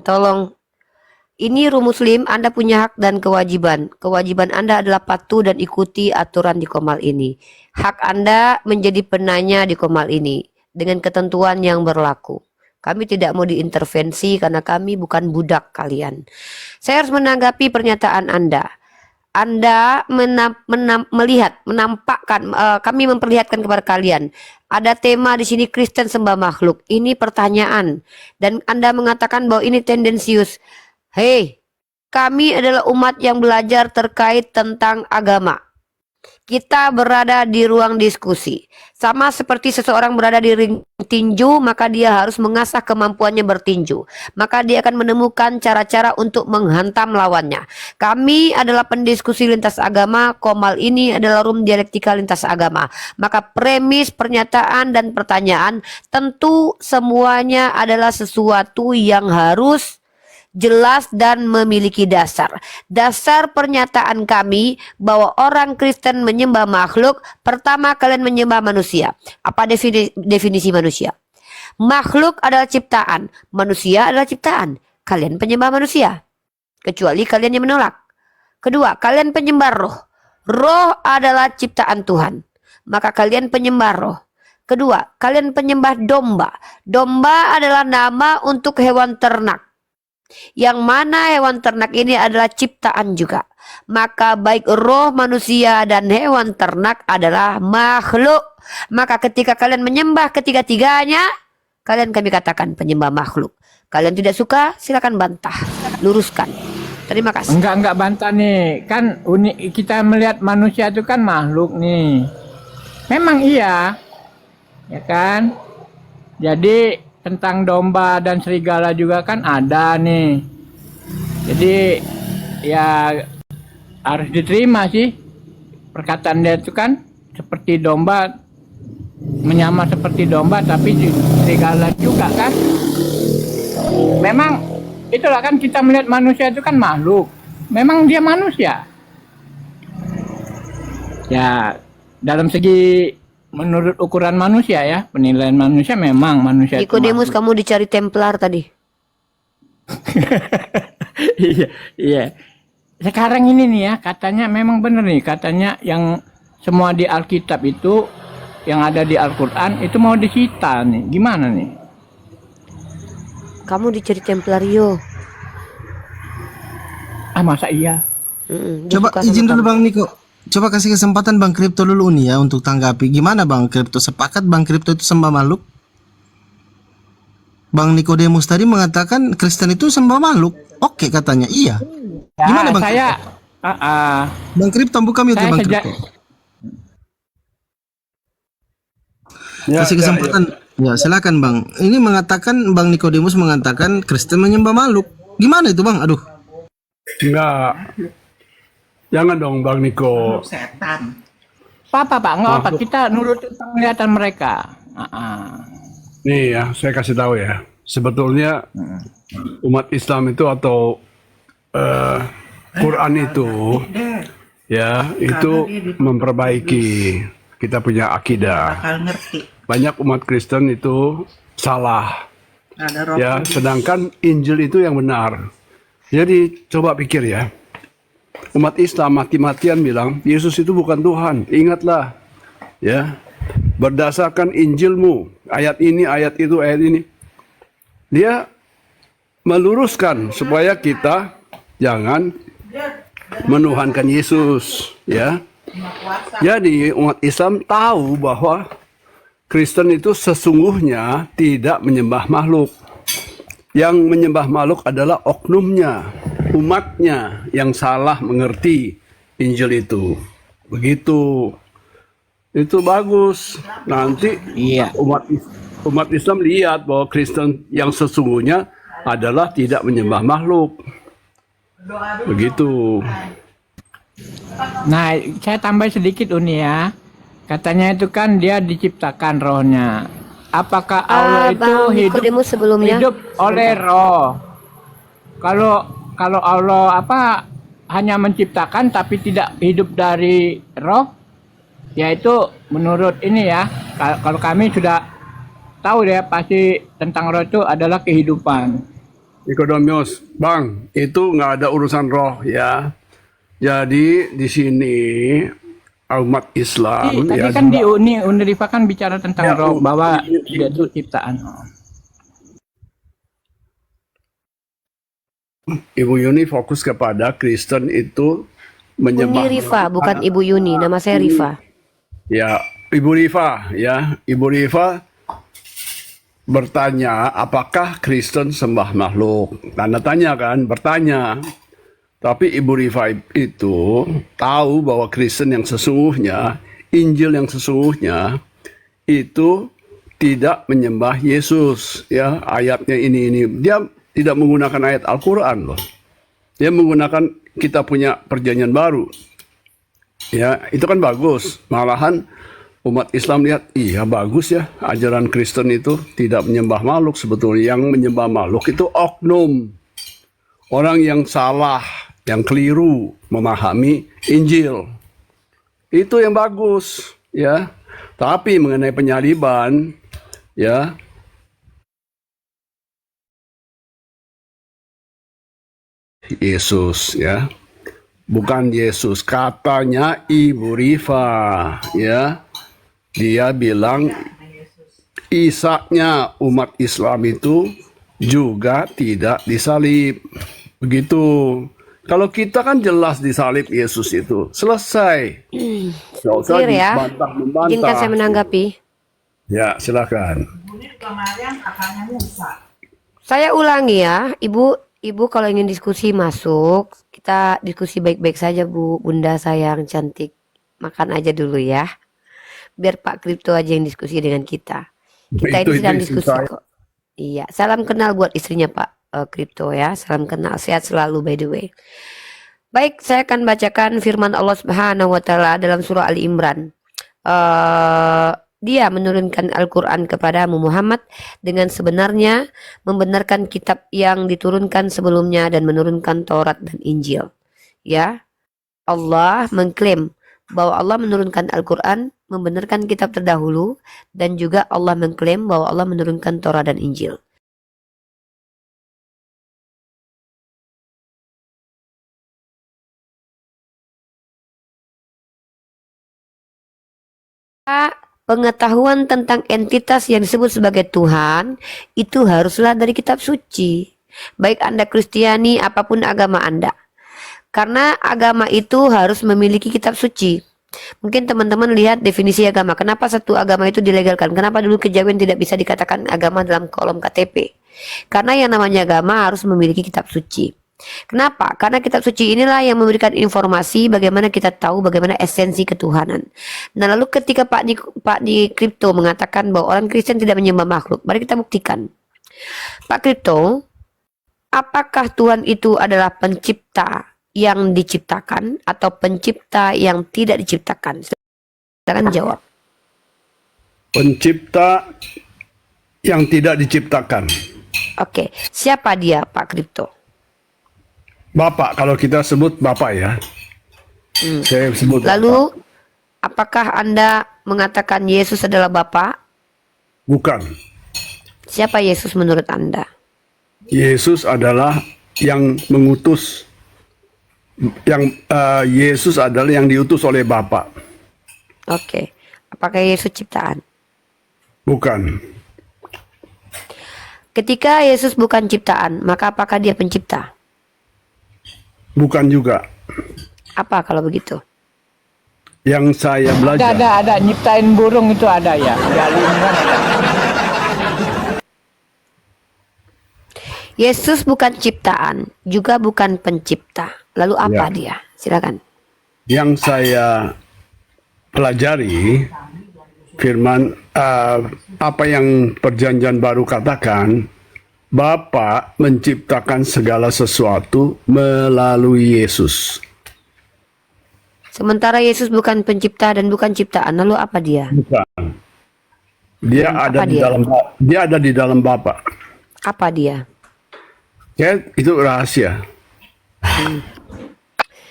Tolong, ini rumus Muslim, Anda punya hak dan kewajiban. Kewajiban Anda adalah patuh dan ikuti aturan di Komal ini. Hak Anda menjadi penanya di Komal ini dengan ketentuan yang berlaku. Kami tidak mau diintervensi karena kami bukan budak kalian. Saya harus menanggapi pernyataan Anda. Anda menampakkan, kami memperlihatkan kepada kalian ada tema di sini Kristen sembah makhluk. Ini pertanyaan dan Anda mengatakan bahwa ini tendensius. Hei, kami adalah umat yang belajar terkait tentang agama. Kita berada di ruang diskusi. Sama seperti seseorang berada di ring tinju, maka dia harus mengasah kemampuannya bertinju. Maka dia akan menemukan cara-cara untuk menghantam lawannya. Kami adalah pendiskusi lintas agama, Komal ini adalah room dialektika lintas agama. Maka premis, pernyataan, dan pertanyaan tentu semuanya adalah sesuatu yang harus jelas dan memiliki dasar. Dasar pernyataan kami bahwa orang Kristen menyembah makhluk, pertama kalian menyembah manusia. Apa definisi manusia? Makhluk adalah ciptaan, manusia adalah ciptaan. Kalian penyembah manusia, kecuali kalian yang menolak. Kedua, kalian penyembah roh. Roh adalah ciptaan Tuhan, maka kalian penyembah roh. Kedua, kalian penyembah domba. Domba adalah nama untuk hewan ternak, yang mana hewan ternak ini adalah ciptaan juga. Maka baik roh manusia dan hewan ternak adalah makhluk. Maka ketika kalian menyembah ketiga-tiganya, kalian kami katakan penyembah makhluk. Kalian tidak suka, silakan bantah, luruskan. Terima kasih. Enggak bantah nih. Kan unik, kita melihat manusia itu kan makhluk nih. Memang iya. Ya kan? Jadi tentang domba dan serigala juga kan ada nih. Jadi ya harus diterima sih perkataan dia itu kan, seperti domba, menyamar seperti domba tapi serigala juga kan. Memang itulah kan, kita melihat manusia itu kan makhluk. Memang dia manusia. Ya dalam segi menurut ukuran manusia ya, penilaian manusia, memang manusia itu Nikodemus, makhluk. kamu dicari Templar tadi. Iya. Sekarang ini nih ya, katanya memang benar nih, katanya yang semua di Alkitab itu, yang ada di Al-Quran itu mau disita nih. Gimana nih? Kamu dicari Templario. Ah, masa iya? Dia Coba suka sama izin dulu kamu. Bang Niko. Coba kasih kesempatan Bang Kripto dulu nih ya untuk tanggapi. Gimana Bang Kripto? Sepakat Bang Kripto itu sembah makhluk? Bang Nikodemus tadi mengatakan Kristen itu sembah makhluk. Oke katanya, iya. Ya, Gimana Bang saya Bang Kripto buka mute saya Bang sejak Kripto. Kasih kesempatan. Ya, silakan Bang. Ini mengatakan Bang Nikodemus mengatakan Kristen menyembah makhluk. Gimana itu Bang? Aduh. Enggak. Jangan dong Bang Niko. Setan. Pak, nggak apa, Makhluk. kita nurutin penglihatan mereka. Nih ya, saya kasih tahu ya. Sebetulnya umat Islam itu atau Quran itu ya, itu memperbaiki kita punya akidah. Bakal ngerti. Banyak umat Kristen itu salah. Ada roh Ya, kudus. sedangkan Injil itu yang benar. Jadi coba pikir ya. Umat Islam mati-matian bilang Yesus itu bukan Tuhan. Ingatlah, ya, berdasarkan Injilmu, ayat ini, ayat itu, ayat ini. Dia meluruskan supaya kita jangan menuhankan Yesus, ya. Jadi umat Islam tahu bahwa Kristen itu sesungguhnya tidak menyembah makhluk. Yang menyembah makhluk adalah oknumnya, umatnya yang salah mengerti Injil itu. Begitu. Itu bagus. Nanti Iya. umat Islam lihat bahwa Kristen yang sesungguhnya adalah tidak menyembah makhluk. Begitu. Nah, saya tambah sedikit Uni ya. Katanya itu kan dia diciptakan rohnya. Apakah Allah itu Bang Nikodemus sebelumnya. hidup oleh roh? Kalau Allah hanya menciptakan tapi tidak hidup dari roh, yaitu menurut ini ya. Kalau kami sudah tahu ya, pasti tentang roh itu adalah kehidupan. Nikodemus, Bang, itu nggak ada urusan roh ya. Jadi di sini umat Islam Tadi ya kan di juga Unrifa kan bicara tentang ya, roh bahwa i- dia i- itu ciptaan. Ibu Yuni fokus kepada Kristen itu Uni menyembah Rifa, bukan anak Ibu Yuni. Nama saya ini. Rifa. Ya, Ibu Rifa bertanya, apakah Kristen sembah makhluk? Tanda tanya kan, bertanya. Tapi Ibu Rifa itu tahu bahwa Kristen yang sesungguhnya, Injil yang sesungguhnya itu tidak menyembah Yesus. Ya, ayatnya ini. Dia tidak menggunakan ayat Al-Quran loh. Dia menggunakan kita punya perjanjian baru. Ya, itu kan bagus. Malahan umat Islam lihat, iya bagus ya, ajaran Kristen itu tidak menyembah makhluk. Sebetulnya yang menyembah makhluk itu oknum. Orang yang salah, yang keliru memahami Injil. Itu yang bagus, ya. Tapi mengenai penyaliban, ya, Yesus, ya. Bukan Yesus, katanya Ibu Rifa, ya. Dia bilang Isaknya umat Islam itu juga tidak disalib. Begitu. Kalau kita kan jelas disalib Yesus itu. Selesai. Nggak usah Clear ya. Izinkan dibantah-membantah. saya menanggapi. Ya, silakan. Saya ulangi ya, Ibu kalau ingin diskusi masuk, kita diskusi baik-baik saja Bu, Bunda sayang cantik. Makan aja dulu ya. Biar Pak Kripto aja yang diskusi dengan kita. Kita ini sedang istri diskusi saya. kok. Iya, salam kenal buat istrinya Pak Kripto ya. Salam kenal, sehat selalu by the way. Baik, saya akan bacakan firman Allah Subhanahu wa taala dalam surah Ali Imran. Dia menurunkan Al-Quran kepadamu Muhammad dengan sebenarnya, membenarkan kitab yang diturunkan sebelumnya dan menurunkan Taurat dan Injil. Ya, Allah mengklaim bahwa Allah menurunkan Al-Quran, membenarkan kitab terdahulu, dan juga Allah mengklaim bahwa Allah menurunkan Taurat dan Injil. Pengetahuan tentang entitas yang disebut sebagai Tuhan itu haruslah dari kitab suci. Baik Anda Kristiani, apapun agama Anda. Karena agama itu harus memiliki kitab suci. Mungkin teman-teman lihat definisi agama. Kenapa satu agama itu dilegalkan? Kenapa dulu kejawen tidak bisa dikatakan agama dalam kolom KTP? Karena yang namanya agama harus memiliki kitab suci. Kenapa? Karena kitab suci inilah yang memberikan informasi bagaimana kita tahu bagaimana esensi ketuhanan. Nah, lalu ketika Pak di Kripto mengatakan bahwa orang Kristen tidak menyembah makhluk, mari kita buktikan. Pak Kripto, apakah Tuhan itu adalah pencipta yang diciptakan atau pencipta yang tidak diciptakan? Silakan jawab. Pencipta yang tidak diciptakan. Oke, siapa dia Pak Kripto? Bapak, kalau kita sebut Bapak ya. Saya sebut Lalu, Bapak. apakah Anda mengatakan Yesus adalah Bapa? Bukan. Siapa Yesus menurut Anda? Yesus adalah yang mengutus. Yesus adalah yang diutus oleh Bapa. Oke. Apakah Yesus ciptaan? Bukan. Ketika Yesus bukan ciptaan, maka apakah dia pencipta? Bukan juga. Apa kalau begitu? Yang saya belajar. Ada nyiptain burung itu ada ya. Di Ali Imran ada. Yesus bukan ciptaan, juga bukan pencipta. Lalu apa Ya. dia? Silakan. Yang saya pelajari firman apa yang perjanjian baru katakan, Bapa menciptakan segala sesuatu melalui Yesus. Sementara Yesus bukan pencipta dan bukan ciptaan, lalu apa dia? Bukan. Dia Apa ada di dia? dalam Bapa. Apa dia? Itu rahasia.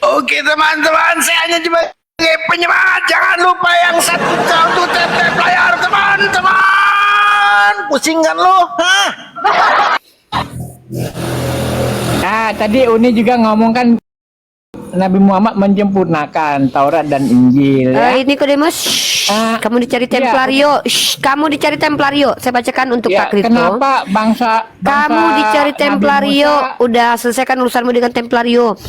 Oke teman-teman, saya hanya sebagai penyemangat. Jangan lupa yang satu tap layar teman-teman. Pusing kan lo? Hah? Ya, tadi Uni juga ngomong kan Nabi Muhammad menyempurnakan Taurat dan Injil ya. Nikodemus, kamu dicari iya, Templario. Kamu dicari Templario. Saya bacakan untuk Ya, Kak Kripto. kenapa bangsa Kamu dicari Nabi Templario. Musa- Udah selesaikan urusanmu dengan Templario.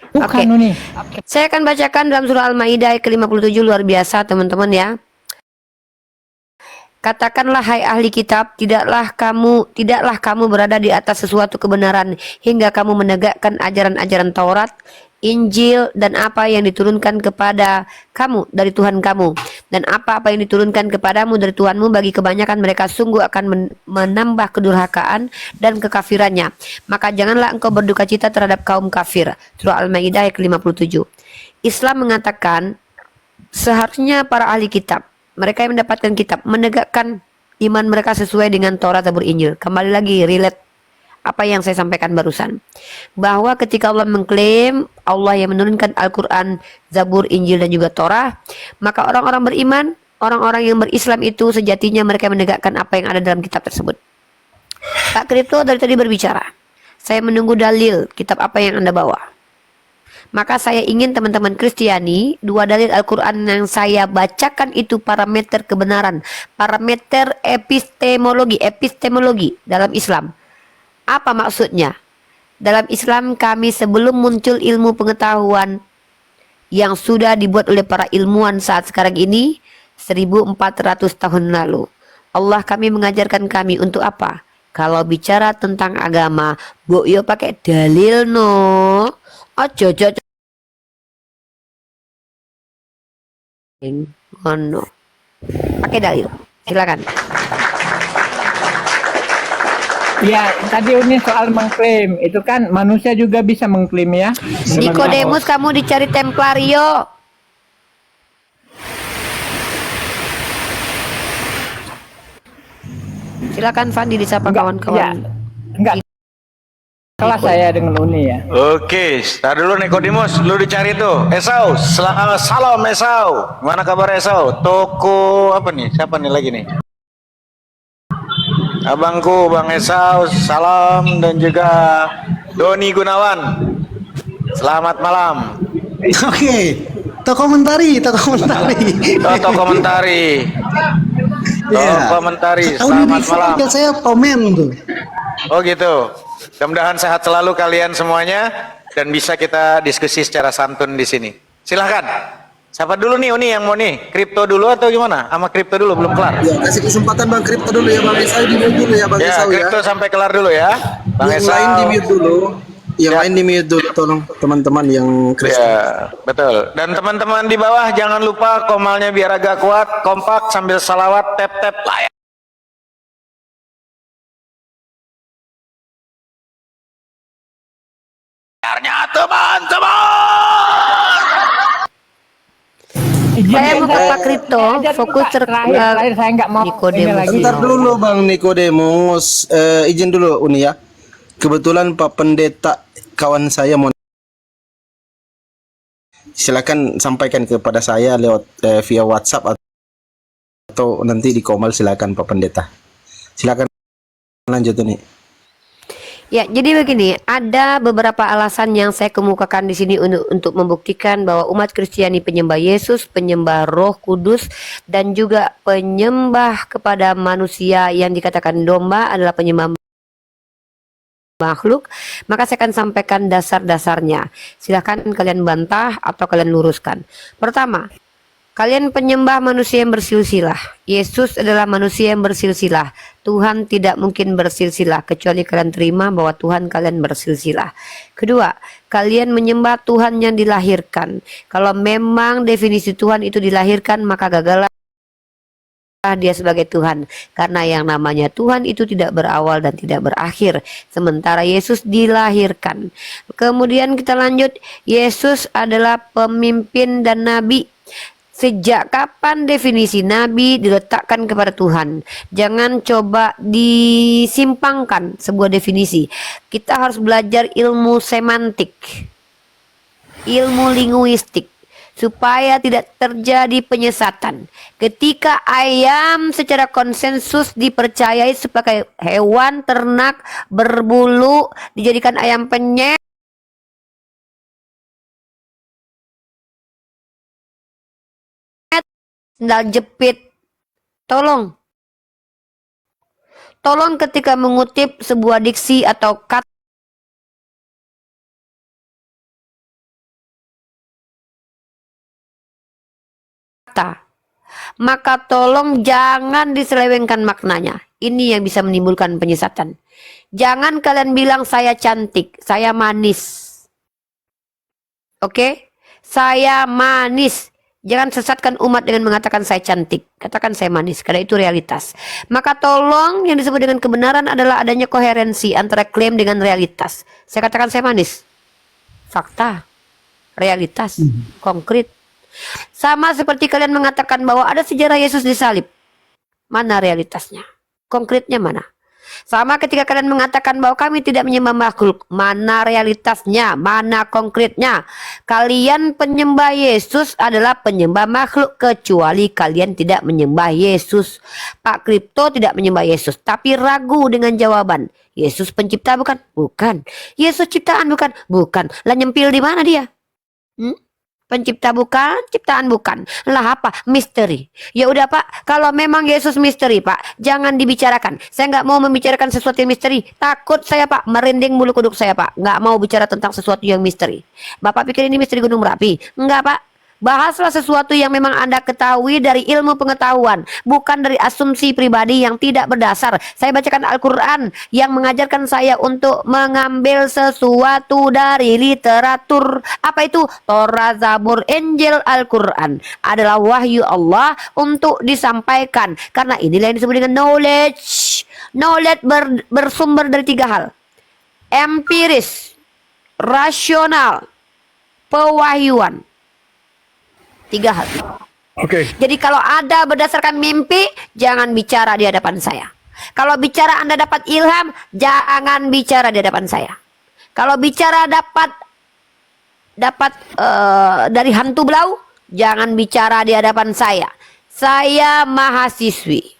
Bukan Oke. Uni. Saya akan bacakan dalam surah Al-Maidah ayat ke-57, luar biasa teman-teman ya. Katakanlah hai ahli kitab, tidaklah kamu berada di atas sesuatu kebenaran hingga kamu menegakkan ajaran-ajaran Taurat, Injil dan apa yang diturunkan kepada kamu dari Tuhan kamu, dan apa-apa yang diturunkan kepadamu dari Tuhanmu. Bagi kebanyakan mereka sungguh akan menambah kedurhakaan dan kekafirannya. Maka janganlah engkau berduka cita terhadap kaum kafir. Surah Al-Maidah ayat ke-57. Islam mengatakan seharusnya para ahli kitab, mereka yang mendapatkan kitab, menegakkan iman mereka sesuai dengan Taurat, Zabur, Injil. Kembali lagi relate apa yang saya sampaikan barusan, bahwa ketika Allah mengklaim Allah yang menurunkan Al-Quran, Zabur, Injil dan juga Torah, maka orang-orang beriman, orang-orang yang berislam itu sejatinya mereka menegakkan apa yang ada dalam kitab tersebut. Kak Kripto dari tadi berbicara, saya menunggu dalil kitab apa yang Anda bawa. Maka saya ingin teman-teman Kristiani, dua dalil Al-Quran yang saya bacakan itu parameter kebenaran, parameter epistemologi dalam Islam. Apa maksudnya? Dalam Islam kami sebelum muncul ilmu pengetahuan yang sudah dibuat oleh para ilmuwan saat sekarang ini, 1400 tahun lalu, Allah kami mengajarkan kami untuk apa? Kalau bicara tentang agama, bu yo pakai dalil no. Ojo ngono. Pakai dalil. Silakan. Ya, tadi Uni soal mengklaim, itu kan manusia juga bisa mengklaim ya. Nikodemus, kamu dicari Templario. Silakan Fandi disapa kawan-kawan. Enggak. Kelas saya dengan Uni ya. Oke, tar dulu Nikodemus, lu dicari tuh. Esau, salam Esau. Mana kabar Esau? Toko apa nih? Siapa nih lagi nih? Abangku, Bang Esau, salam, dan juga Doni Gunawan. Selamat malam. Oke. Toko komentari. Toto komentari. Selamat malam. Saya komen tuh. Oh gitu. Mudah-mudahan sehat selalu kalian semuanya dan bisa kita diskusi secara santun di sini. Silahkan. Siapa dulu nih Uni yang mau nih? Kripto dulu atau gimana? Sama kripto dulu belum kelar. Ya, kasih kesempatan Bang Kripto dulu ya, Bang Esau di mute dulu ya, Bang Ya, Esau ya. kripto sampai kelar dulu ya. Bang Yang Esau. lain di mute dulu. Yang Ya. lain di mute dulu, tolong teman-teman yang Kristen. Ya, betul. Dan teman-teman di bawah jangan lupa komalnya biar agak kuat, kompak sambil salawat, tap-tap layar. Teman-teman. Saya mau ke Pak Kripto, fokus terakhir saya nggak mau Nikodemus. ini lagi. Bentar dulu Bang Nikodemus, izin dulu Uni ya. Kebetulan Pak Pendeta kawan saya mau, silakan sampaikan kepada saya lewat via WhatsApp atau nanti di Komal, silakan Pak Pendeta. Silakan lanjut Uni. Ya, jadi begini, ada beberapa alasan yang saya kemukakan di sini untuk membuktikan bahwa umat Kristiani penyembah Yesus, penyembah Roh Kudus, dan juga penyembah kepada manusia yang dikatakan domba adalah penyembah makhluk. Maka saya akan sampaikan dasar-dasarnya. Silahkan kalian bantah atau kalian luruskan. Pertama, kalian penyembah manusia yang bersilsilah. Yesus adalah manusia yang bersilsilah. Tuhan tidak mungkin bersilsilah kecuali kalian terima bahwa Tuhan kalian bersilsilah. Kedua, kalian menyembah Tuhan yang dilahirkan. Kalau memang definisi Tuhan itu dilahirkan, maka gagallah dia sebagai Tuhan. Karena yang namanya Tuhan itu tidak berawal dan tidak berakhir. Sementara Yesus dilahirkan. Kemudian kita lanjut. Yesus adalah pemimpin dan nabi. Sejak kapan definisi nabi diletakkan kepada Tuhan? Jangan coba disimpangkan sebuah definisi. Kita harus belajar ilmu semantik, ilmu linguistik, supaya tidak terjadi penyesatan. Ketika ayam secara konsensus dipercayai sebagai hewan ternak berbulu, dijadikan ayam penyet, sendal jepit. Tolong ketika mengutip sebuah diksi atau kata, maka tolong jangan diselewengkan maknanya. Ini yang bisa menimbulkan penyesatan. Jangan kalian bilang saya cantik, saya manis. Oke? Saya manis. Jangan sesatkan umat dengan mengatakan saya cantik. Katakan saya manis, karena itu realitas. Maka tolong yang disebut dengan kebenaran adalah adanya koherensi antara klaim dengan realitas. Saya katakan saya manis. Fakta. Realitas. Konkret. Sama seperti kalian mengatakan bahwa ada sejarah Yesus disalib. Mana realitasnya? Konkretnya mana? Sama ketika kalian mengatakan bahwa kami tidak menyembah makhluk. Mana realitasnya? Mana konkretnya? Kalian penyembah Yesus adalah penyembah makhluk, kecuali kalian tidak menyembah Yesus. Pak Kripto tidak menyembah Yesus, tapi ragu dengan jawaban. Yesus pencipta bukan? Bukan. Yesus ciptaan bukan? Bukan. Lah nyempil di mana dia? Pencipta bukan, ciptaan bukan. Lah apa? Misteri. Ya udah Pak, kalau memang Yesus misteri Pak, jangan dibicarakan. Saya nggak mau membicarakan sesuatu yang misteri. Takut saya Pak, merinding bulu kuduk saya Pak. Nggak mau bicara tentang sesuatu yang misteri. Bapak pikir ini misteri Gunung Merapi? Enggak Pak. Bahaslah sesuatu yang memang Anda ketahui dari ilmu pengetahuan, bukan dari asumsi pribadi yang tidak berdasar. Saya bacakan Al-Quran yang mengajarkan saya untuk mengambil sesuatu dari literatur. Apa itu? Torah, Zabur, Injil, Al-Quran adalah wahyu Allah untuk disampaikan. Karena inilah yang disebut dengan knowledge. Knowledge bersumber dari 3 hal. Empiris, rasional, pewahyuan. 3 hal. Oke. Jadi kalau ada berdasarkan mimpi, jangan bicara di hadapan saya. Kalau bicara Anda dapat ilham, jangan bicara di hadapan saya. Kalau bicara dapat dari hantu belau, jangan bicara di hadapan saya. Saya mahasiswi.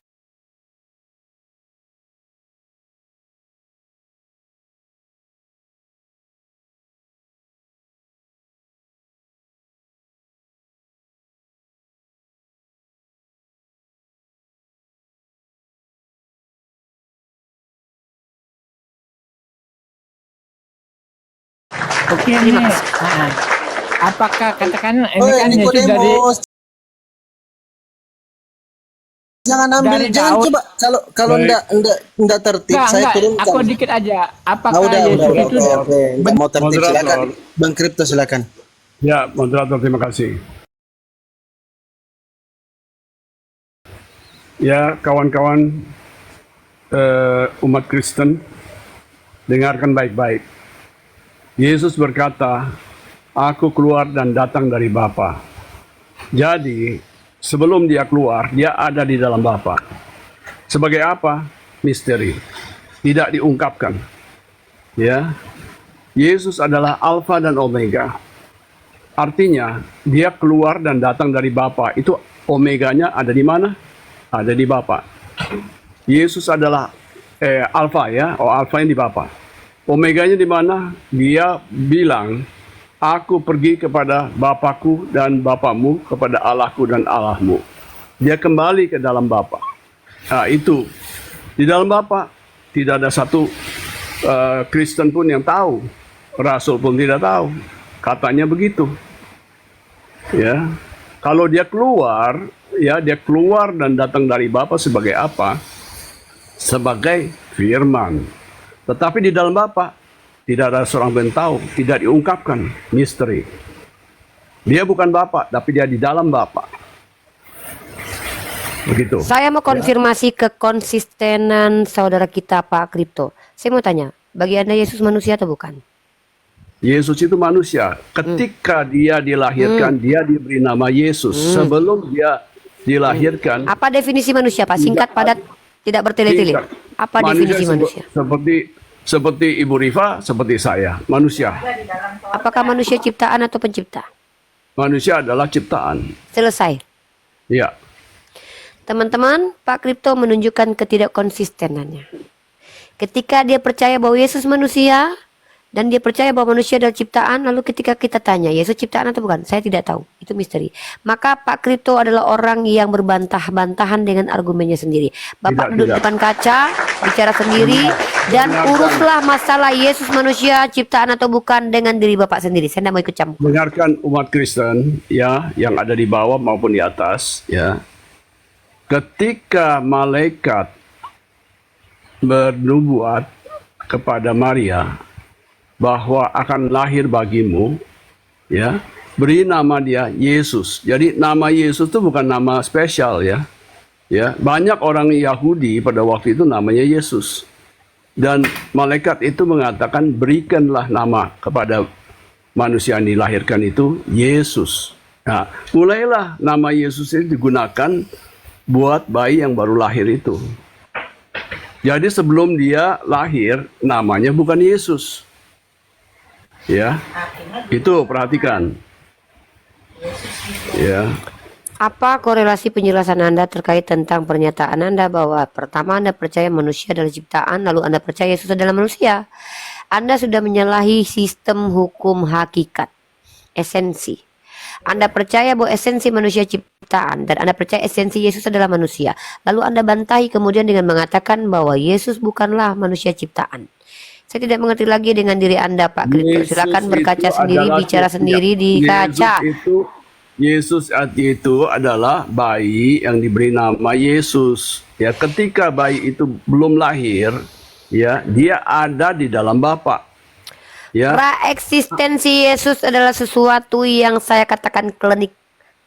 Oke nih. Apakah katakan ini Oh, kan Yesus dari Nikodemus. Jangan ambil, dari jangan Daud. coba kalau enggak tertib, saya turunkan. aku dikit aja. Apakah Ah, udah, Yesus itu oke. Nggak mau tertib, Moderator. silakan. Bang Kripto silakan. Ya, moderator terima kasih. Ya, kawan-kawan umat Kristen, dengarkan baik-baik. Yesus berkata, aku keluar dan datang dari Bapa. Jadi, sebelum dia keluar, dia ada di dalam Bapa. Sebagai apa? Misteri. Tidak diungkapkan. Ya. Yesus adalah Alfa dan Omega. Artinya, dia keluar dan datang dari Bapa. Itu Omeganya ada di mana? Ada di Bapa. Yesus adalah Alfa ya, Alfa yang di Bapa. Omeganya di mana? Dia bilang, aku pergi kepada Bapakku dan Bapamu, kepada Allahku dan Allahmu. Dia kembali ke dalam Bapa. Nah, itu. Di dalam Bapa tidak ada satu Kristen pun yang tahu. Rasul pun tidak tahu. Katanya begitu. Ya. Kalau dia keluar, ya dia keluar dan datang dari Bapa sebagai apa? Sebagai firman. Tetapi di dalam Bapa tidak ada seorang pun tahu, tidak diungkapkan, misteri. Dia bukan Bapa, tapi dia di dalam Bapa. Begitu. Saya mau konfirmasi kekonsistenan saudara kita Pak Kripto. Saya mau tanya, bagi Anda Yesus manusia atau bukan? Yesus itu manusia. Ketika dia dilahirkan, dia diberi nama Yesus. Sebelum dia dilahirkan, Apa definisi manusia Pak? Singkat, padat, tidak bertele-tele. singkat. Apa definisi manusia? Seperti Ibu Rifa, seperti saya, manusia. Apakah manusia ciptaan atau pencipta? manusia adalah ciptaan. Selesai. Ya. Teman-teman, Pak Kripto menunjukkan ketidakkonsistenannya. Ketika dia percaya bahwa Yesus manusia, dan dia percaya bahwa manusia adalah ciptaan, lalu ketika kita tanya, Yesus ciptaan atau bukan? Saya tidak tahu, itu misteri. Maka Pak Kripto adalah orang yang berbantah-bantahan dengan argumennya sendiri. Bapak duduk depan kaca, bicara sendiri, dan uruslah masalah Yesus manusia, ciptaan atau bukan dengan diri Bapak sendiri. Saya tidak mau ikut campur. Dengarkan umat Kristen ya, yang ada di bawah maupun di atas ya. Ketika malaikat bernubuat kepada Maria bahwa akan lahir bagimu, ya, beri nama dia Yesus. Jadi nama Yesus itu bukan nama spesial ya. Ya, banyak orang Yahudi pada waktu itu namanya Yesus. Dan malaikat itu mengatakan berikanlah nama kepada manusia yang dilahirkan itu Yesus. Nah, mulailah nama Yesus itu digunakan buat bayi yang baru lahir itu. Jadi sebelum dia lahir namanya bukan Yesus. Ya. Itu perhatikan. Ya. Apa korelasi penjelasan Anda terkait tentang pernyataan Anda bahwa pertama Anda percaya manusia adalah ciptaan, lalu Anda percaya Yesus adalah manusia? Anda sudah menyalahi sistem hukum hakikat, esensi. Anda percaya bahwa esensi manusia ciptaan dan Anda percaya esensi Yesus adalah manusia. Lalu Anda bantahi kemudian dengan mengatakan bahwa Yesus bukanlah manusia ciptaan. Saya tidak mengerti lagi dengan diri Anda, Pak Kripto. Silakan berkaca sendiri, bicara sendiri di kaca. Yesus itu adalah bayi yang diberi nama Yesus. Ya, ketika bayi itu belum lahir, ya, dia ada di dalam Bapa. Ya. Praeksistensi Yesus adalah sesuatu yang saya katakan klinik,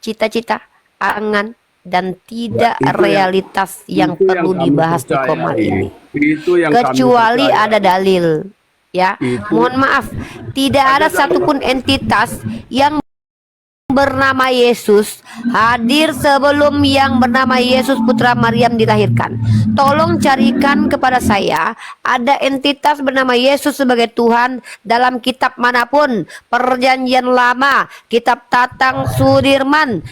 cita-cita, angan, dan tidak realitas yang perlu dibahas di komal ini. Kecuali ada dalil. Ya, mohon maaf, tidak ada satupun entitas yang bernama Yesus hadir sebelum yang bernama Yesus putra Maryam dilahirkan. Tolong carikan kepada saya ada entitas bernama Yesus sebagai Tuhan dalam kitab manapun, perjanjian lama, kitab Tatang Sudirman,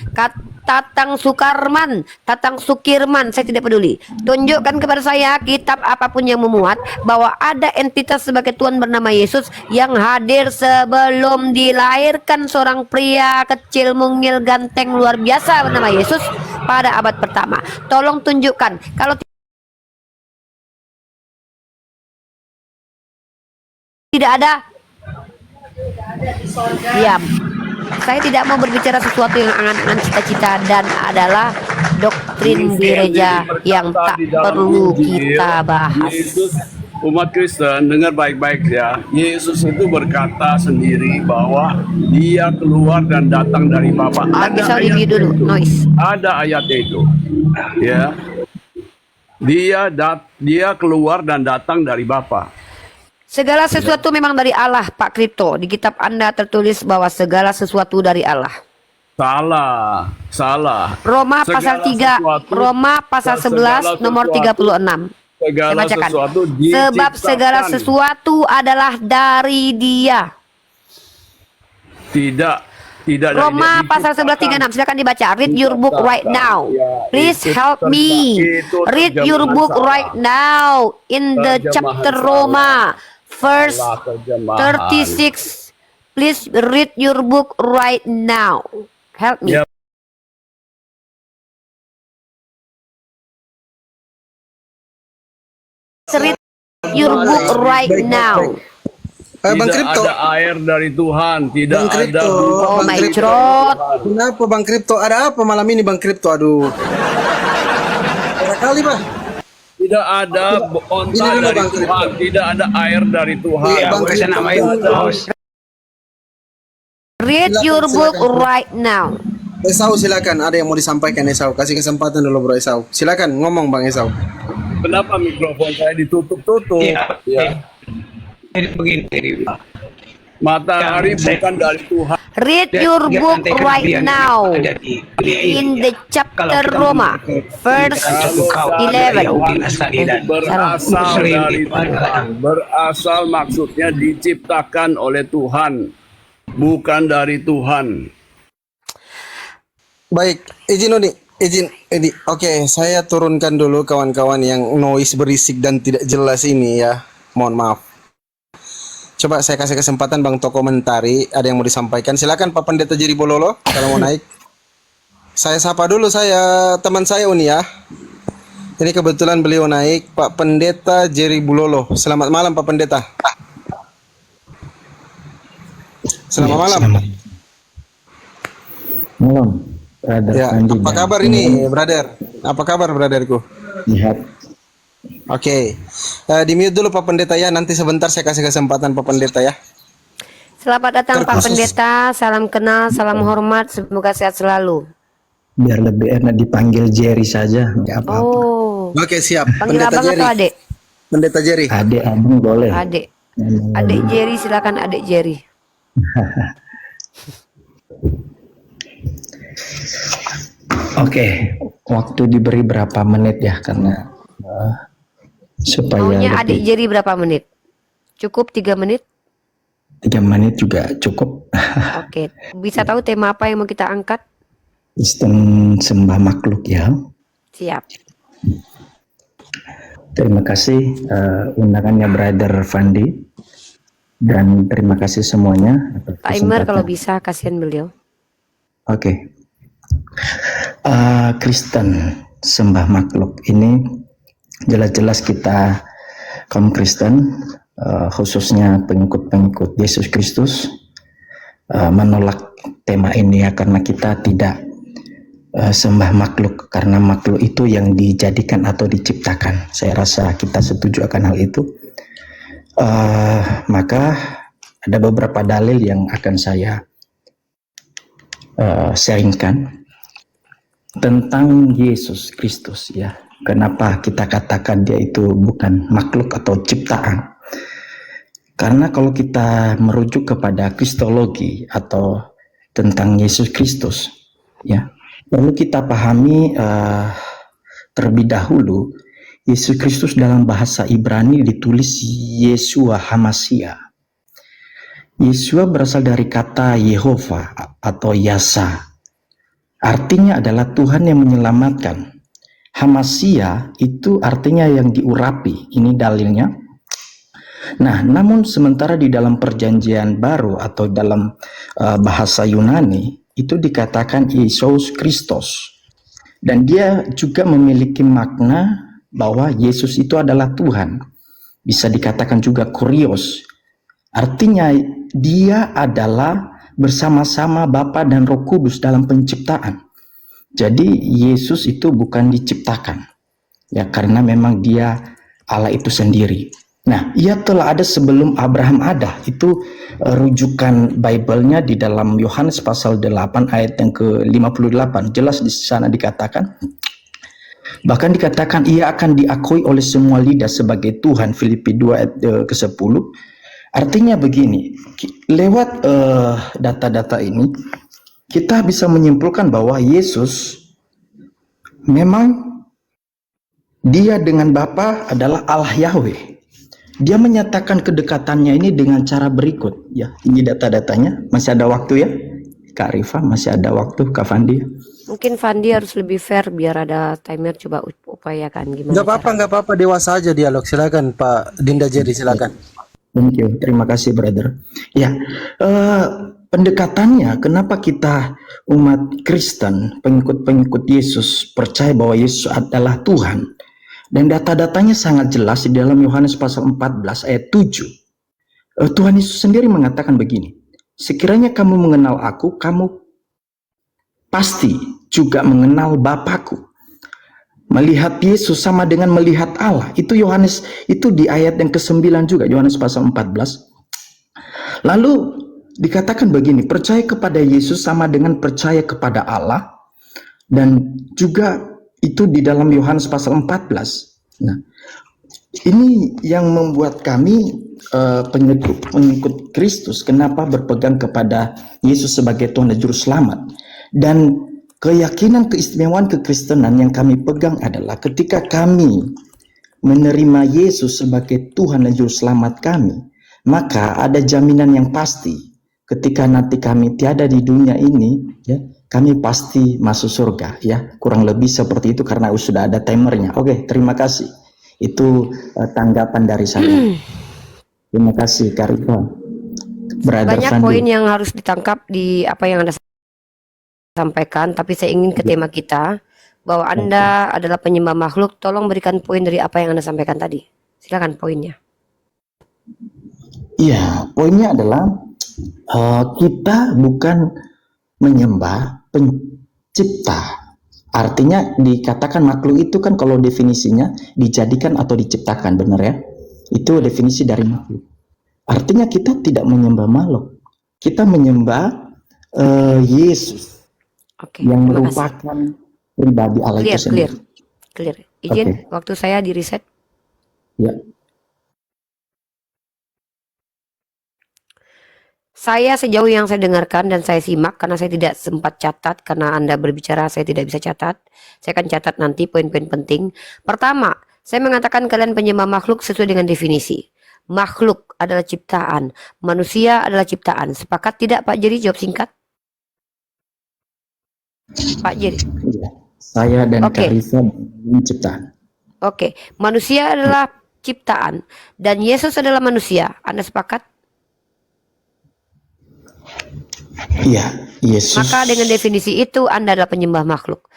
Tatang Sukarman, Tatang Sukirman, saya tidak peduli. Tunjukkan kepada saya kitab apapun yang memuat bahwa ada entitas sebagai Tuhan bernama Yesus yang hadir sebelum dilahirkan seorang pria kecil mungil ganteng luar biasa bernama Yesus pada abad pertama. Tolong tunjukkan. Kalau tidak ada, diam. Saya tidak mau berbicara sesuatu yang angan-angan cita-cita dan adalah doktrin gereja yang tak perlu kita bahas. Yesus, umat Kristen, dengar baik-baik ya. Yesus itu berkata sendiri bahwa dia keluar dan datang dari Bapa. Ada ayatnya dulu, noise. Ada ayatnya itu. Ya. Dia keluar dan datang dari Bapa. Segala sesuatu memang dari Allah, Pak Kripto. Di kitab Anda tertulis bahwa segala sesuatu dari Allah. Salah. Roma pasal 3, Roma pasal 11 nomor 36. Saya bacakan. Sebab segala sesuatu adalah dari Dia. Tidak Roma pasal 11 36. Silakan dibaca. Read your book right now. Please help me. Read your book right now in the chapter Roma. Verse 36. Please read your book right now. Help me. Read your book right now. Bang tidak Kripto, ada air dari Tuhan, tidak Bang ada Kripto, Oh Bang my Kripto. God. Kenapa Bang Kripto? Ada apa malam ini Bang Kripto? Aduh. Berapa kali Bang? tidak ada onta Ini dulu, dari Bang Tuhan, tidak ada air dari Tuhan. Iya, Bang Kripto. Read your book right now. Esau silakan, ada yang mau disampaikan Esau. Kasih kesempatan dulu Bro Esau. Silakan ngomong Bang Esau. Kenapa mikrofon saya ditutup-tutup? Ya. Begini. Matahari Ya, bukan dari Tuhan. Read your book right now in the chapter Roma, verse 11. Berasal dari Tuhan. Berasal maksudnya diciptakan oleh Tuhan, bukan dari Tuhan. Baik, izin Uni, izin Edi. Oke, saya turunkan dulu kawan-kawan yang noise berisik dan tidak jelas ini ya. Mohon maaf. Coba saya kasih kesempatan Bang Toko komentari. Ada yang mau disampaikan? Silakan Pak Pendeta Jerry Bololo kalau mau naik. Saya sapa dulu teman saya Uni ya. Ini kebetulan beliau naik, Pak Pendeta Jerry Bulolo. Selamat malam Pak Pendeta. Selamat malam. Malam, brother Ya, Andi. apa kabar ini, brother? Apa kabar, brotherku? Lihat, Oke, di mute dulu Pak Pendeta ya. Nanti sebentar saya kasih kesempatan Pak Pendeta ya. Selamat datang Pak Terkhusus. Pendeta, salam kenal, salam hormat, semoga sehat selalu. biar lebih enak dipanggil Jerry saja, nggak apa-apa. Oh, Oke, siap. panggil Pendeta abang Jerry. atau adek? Pendeta Jerry. Adik abang boleh. Adek. Adek Jerry, silakan adek Jerry. Oke, waktu diberi berapa menit ya karena supaya Maunya lebih adek Jerry berapa menit? Cukup 3 menit? 3 menit juga cukup. Oke, bisa tahu tema apa yang mau kita angkat? Kristen sembah makhluk ya. Siap. Terima kasih undangannya Brother Fandi dan terima kasih semuanya atas Timer kalau kesempatan. bisa, kasihan beliau. Oke. Kristen sembah makhluk ini jelas-jelas kita kaum Kristen khususnya pengikut-pengikut Yesus Kristus menolak tema ini ya karena kita tidak sembah makhluk karena makhluk itu yang dijadikan atau diciptakan. Saya rasa kita setuju akan hal itu. Maka ada beberapa dalil yang akan saya sharingkan tentang Yesus Kristus ya. Kenapa kita katakan dia itu bukan makhluk atau ciptaan? Karena kalau kita merujuk kepada kristologi atau tentang Yesus Kristus ya, perlu kita pahami terlebih dahulu Yesus Kristus dalam bahasa Ibrani ditulis Yeshua HaMashiach. Yeshua berasal dari kata Yehova atau Yasa. Artinya adalah Tuhan yang menyelamatkan. HaMashiach itu artinya yang diurapi. Ini dalilnya. Nah, namun sementara di dalam perjanjian baru atau dalam bahasa Yunani itu dikatakan Yesus Kristus. Dan dia juga memiliki makna bahwa Yesus itu adalah Tuhan. Bisa dikatakan juga Kurios. Artinya dia adalah bersama-sama Bapa dan Roh Kudus dalam penciptaan. Jadi Yesus itu bukan diciptakan. Ya karena memang dia Allah itu sendiri. Nah, ia telah ada sebelum Abraham ada. Itu rujukan Bible-nya di dalam Yohanes pasal 8 ayat yang ke-58. Jelas di sana dikatakan, bahkan dikatakan ia akan diakui oleh semua lidah sebagai Tuhan. Filipi 2 ayat ke-10. Artinya begini, lewat data-data ini kita bisa menyimpulkan bahwa Yesus memang dia dengan Bapa adalah Allah Yahweh. Dia menyatakan kedekatannya ini dengan cara berikut ya. Ini data-datanya. Masih ada waktu ya Kak Rifa, masih ada waktu Kak Fandi. Mungkin Fandi harus lebih fair biar ada timer, coba upayakan gimana. Nggak apa-apa, dewasa aja dialog. Silakan Pak Dinda Jerry, silakan. Thank you, terima kasih brother. Ya, pendekatannya kenapa kita umat Kristen, pengikut-pengikut Yesus percaya bahwa Yesus adalah Tuhan. Dan data-datanya sangat jelas di dalam Yohanes pasal 14 ayat 7. Tuhan Yesus sendiri mengatakan begini, sekiranya kamu mengenal aku, kamu pasti juga mengenal Bapakku. Melihat Yesus sama dengan melihat Allah. Itu Yohanes, itu di ayat yang ke-9 juga, Yohanes pasal 14. Lalu dikatakan begini, percaya kepada Yesus sama dengan percaya kepada Allah. Dan juga itu di dalam Yohanes pasal 14. Nah, ini yang membuat kami pengikut Kristus kenapa berpegang kepada Yesus sebagai Tuhan dan Juru Selamat. Dan keyakinan keistimewaan kekristenan yang kami pegang adalah ketika kami menerima Yesus sebagai Tuhan dan Juru Selamat kami, maka ada jaminan yang pasti ketika nanti kami tiada di dunia ini, ya, kami pasti masuk surga, ya. Kurang lebih seperti itu karena sudah ada timernya. Oke, terima kasih. Itu tanggapan dari saya. Terima kasih, Karika. Brother Banyak Fandi. poin yang harus ditangkap di apa yang Anda sampaikan, tapi saya ingin ke tema kita bahwa Anda adalah penyembah makhluk. Tolong berikan poin dari apa yang Anda sampaikan tadi. Silakan poinnya. Iya, poinnya adalah kita bukan menyembah pencipta. Artinya dikatakan makhluk itu kan kalau definisinya dijadikan atau diciptakan, benar ya? Itu definisi dari makhluk. Artinya kita tidak menyembah makhluk. Kita menyembah Yesus Oke, yang terima kasih. merupakan pribadi Allah itu Clear. sendiri. Izin Oke. waktu saya di reset. Ya. Saya sejauh yang saya dengarkan dan saya simak karena saya tidak sempat catat karena Anda berbicara saya tidak bisa catat. Saya akan catat nanti poin-poin penting. Pertama, saya mengatakan kalian penyembah makhluk sesuai dengan definisi. Makhluk adalah ciptaan, manusia adalah ciptaan. Sepakat tidak Pak Jerry? Jawab singkat. Pak Jerry. Iya. Saya dan Oke. Karisa menciptakan. Oke, manusia adalah ciptaan dan Yesus adalah manusia. Anda sepakat? Iya, Yesus. Maka dengan definisi itu Anda adalah penyembah makhluk.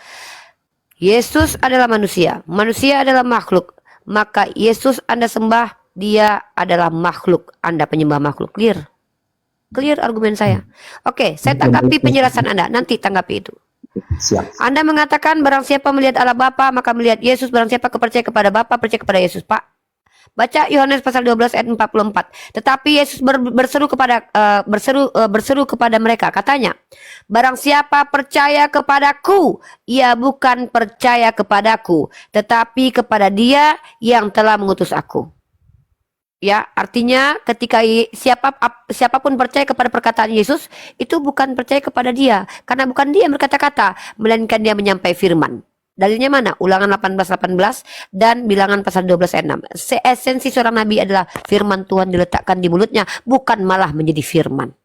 Yesus adalah manusia, manusia adalah makhluk. Maka Yesus Anda sembah, dia adalah makhluk. Anda penyembah makhluk. Clear? Clear argumen saya. Oke, saya tanggapi penjelasan Anda. Nanti tanggapi itu. Siap. Anda mengatakan barang siapa melihat Allah Bapa maka melihat Yesus. Barang siapa percaya kepada Bapa percaya kepada Yesus. Pak, baca Yohanes pasal 12 ayat 44. Tetapi Yesus berseru kepada mereka, katanya, barang siapa percaya kepadaku, ia bukan percaya kepadaku, tetapi kepada Dia yang telah mengutus aku. Ya, artinya ketika siapapun percaya kepada perkataan Yesus, itu bukan percaya kepada Dia, karena bukan Dia yang berkata-kata, melainkan Dia menyampai firman. Dalilnya mana? Ulangan 18:18 dan Bilangan pasal 12 ayat 6. Esensi seorang nabi adalah firman Tuhan diletakkan di mulutnya, bukan malah menjadi firman.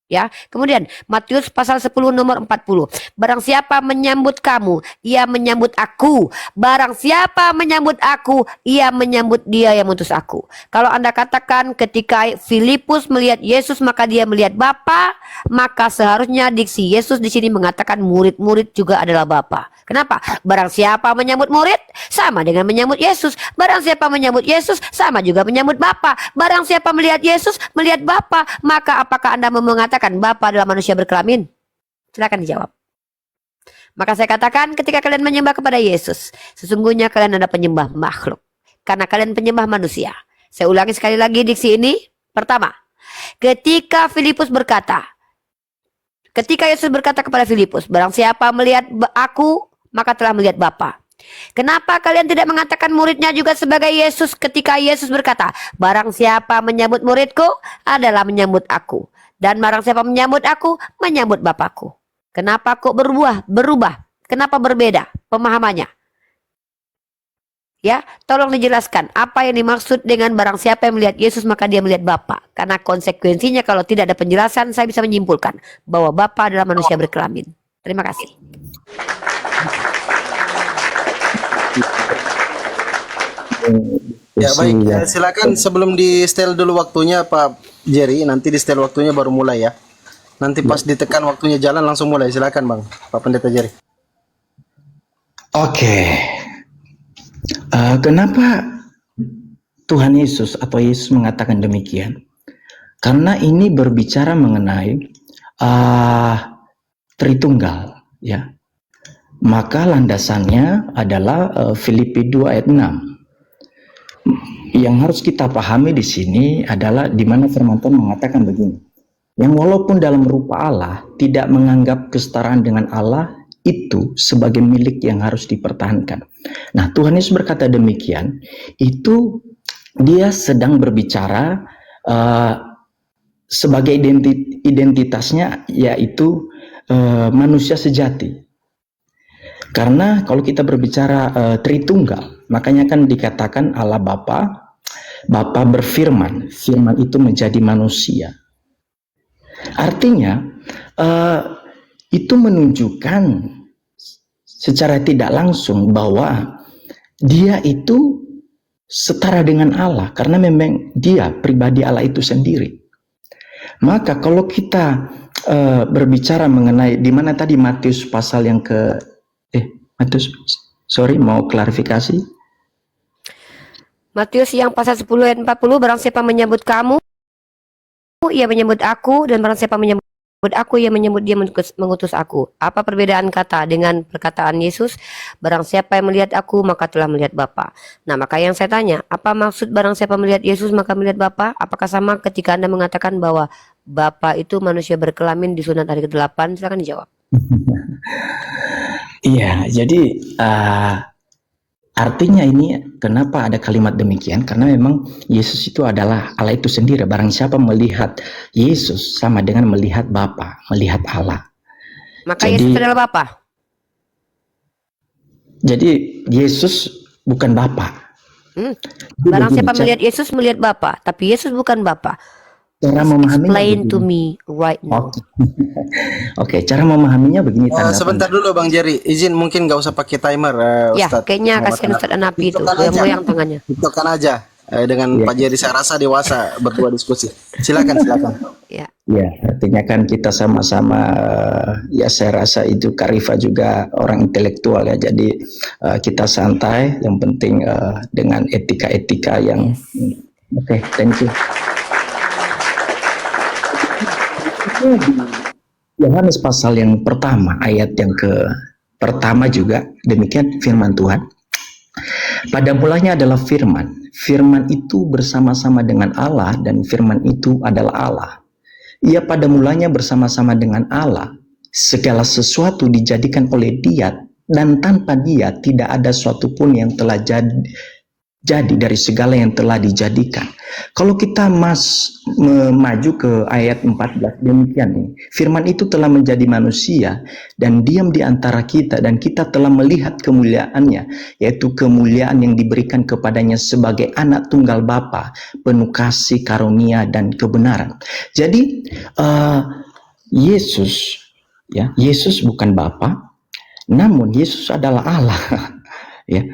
Ya, kemudian Matius pasal 10 nomor 40. Barang siapa menyambut kamu, ia menyambut aku. Barang siapa menyambut aku, ia menyambut Dia yang mengutus aku. Kalau Anda katakan ketika Filipus melihat Yesus maka dia melihat Bapa, maka seharusnya diksi Yesus di sini mengatakan murid-murid juga adalah Bapa. Kenapa? Barang siapa menyambut murid sama dengan menyambut Yesus. Barang siapa menyambut Yesus sama juga menyambut Bapa. Barang siapa melihat Yesus melihat Bapa, maka apakah Anda mau mengatakan Bapa adalah manusia berkelamin? Silakan dijawab. Maka saya katakan ketika kalian menyembah kepada Yesus, sesungguhnya kalian adalah penyembah makhluk. Karena kalian penyembah manusia. Saya ulangi sekali lagi diksi ini. Pertama, ketika Yesus berkata kepada Filipus, barang siapa melihat aku, maka telah melihat Bapa. Kenapa kalian tidak mengatakan muridnya juga sebagai Yesus ketika Yesus berkata, barang siapa menyambut muridku adalah menyambut aku. Dan barang siapa menyambut aku, menyambut Bapakku. Kenapa kok berubah? Kenapa berbeda pemahamannya? Ya, tolong dijelaskan apa yang dimaksud dengan barang siapa yang melihat Yesus maka dia melihat Bapa. Karena konsekuensinya kalau tidak ada penjelasan saya bisa menyimpulkan bahwa Bapa adalah manusia berkelamin. Terima kasih. Ya baik, silakan sebelum di setel dulu waktunya Pak Jerry, nanti di setel waktunya baru mulai ya. Nanti pas ditekan waktunya jalan langsung mulai. Silakan Bang, Pak Pendeta Jerry. Oke. Kenapa Tuhan Yesus atau Yesus mengatakan demikian? Karena ini berbicara mengenai Tritunggal, ya. Maka landasannya adalah Filipi 2 ayat 6. Yang harus kita pahami di sini adalah di mana firman Tuhan mengatakan begini. Yang walaupun dalam rupa Allah tidak menganggap kesetaraan dengan Allah itu sebagai milik yang harus dipertahankan. Nah, Tuhan Yesus berkata demikian, itu dia sedang berbicara sebagai identitasnya yaitu manusia sejati. Karena kalau kita berbicara Tritunggal, makanya kan dikatakan Allah Bapa berfirman, firman itu menjadi manusia. Artinya itu menunjukkan secara tidak langsung bahwa dia itu setara dengan Allah, karena memang dia pribadi Allah itu sendiri. Maka kalau kita berbicara mengenai di mana tadi Matius pasal yang ke Matius, sorry, mau klarifikasi. Matius yang pasal 10 ayat 40, barang siapa menyambut kamu, ia menyambut aku, dan barang siapa menyambut aku, ia menyambut dia mengutus aku. Apa perbedaan kata dengan perkataan Yesus? Barang siapa yang melihat aku, maka telah melihat Bapa. Nah, maka yang saya tanya, apa maksud barang siapa melihat Yesus, maka melihat Bapa? Apakah sama ketika Anda mengatakan bahwa Bapa itu manusia berkelamin disunat hari ke-8? Silakan dijawab. Iya, jadi artinya ini kenapa ada kalimat demikian? Karena memang Yesus itu adalah Allah itu sendiri. Barang siapa melihat Yesus sama dengan melihat Bapa, melihat Allah. Maka Jadi- Yesus adalah Bapa. Jadi Yesus bukan Bapa. Jadi Barang begini, siapa melihat Yesus melihat Bapa, tapi Yesus bukan Bapa. cara memahaminya Explain to begini. me right now. Oke, cara memahaminya begini Sebentar dulu Bang Jerry, izin mungkin nggak usah pakai timer, Ya, Ustadz. kayaknya kasihan Ustadz Anapi itu, Tiktokan aja. goyang-goyang tangannya. Tiktokan aja dengan Iya. Pak Jerry, saya rasa dewasa berdua diskusi. Silakan. Ya, Ya, artinya kan kita sama-sama ya saya rasa itu Kak Rifa juga orang intelektual ya. Jadi kita santai, yang penting dengan etika-etika yang oke, thank you. Yohanes pasal yang pertama, ayat yang pertama juga demikian firman Tuhan. Pada mulanya adalah firman. Firman itu bersama-sama dengan Allah dan firman itu adalah Allah. Ia pada mulanya bersama-sama dengan Allah. Segala sesuatu dijadikan oleh Dia dan tanpa Dia tidak ada suatu pun yang telah jadi dari segala yang telah dijadikan. Kalau kita maju ke ayat 14 demikian nih. Firman itu telah menjadi manusia dan diam di antara kita dan kita telah melihat kemuliaannya, yaitu kemuliaan yang diberikan kepadanya sebagai anak tunggal Bapa, penuh kasih, karunia dan kebenaran. Jadi Yesus bukan Bapa, namun Yesus adalah Allah. Ya.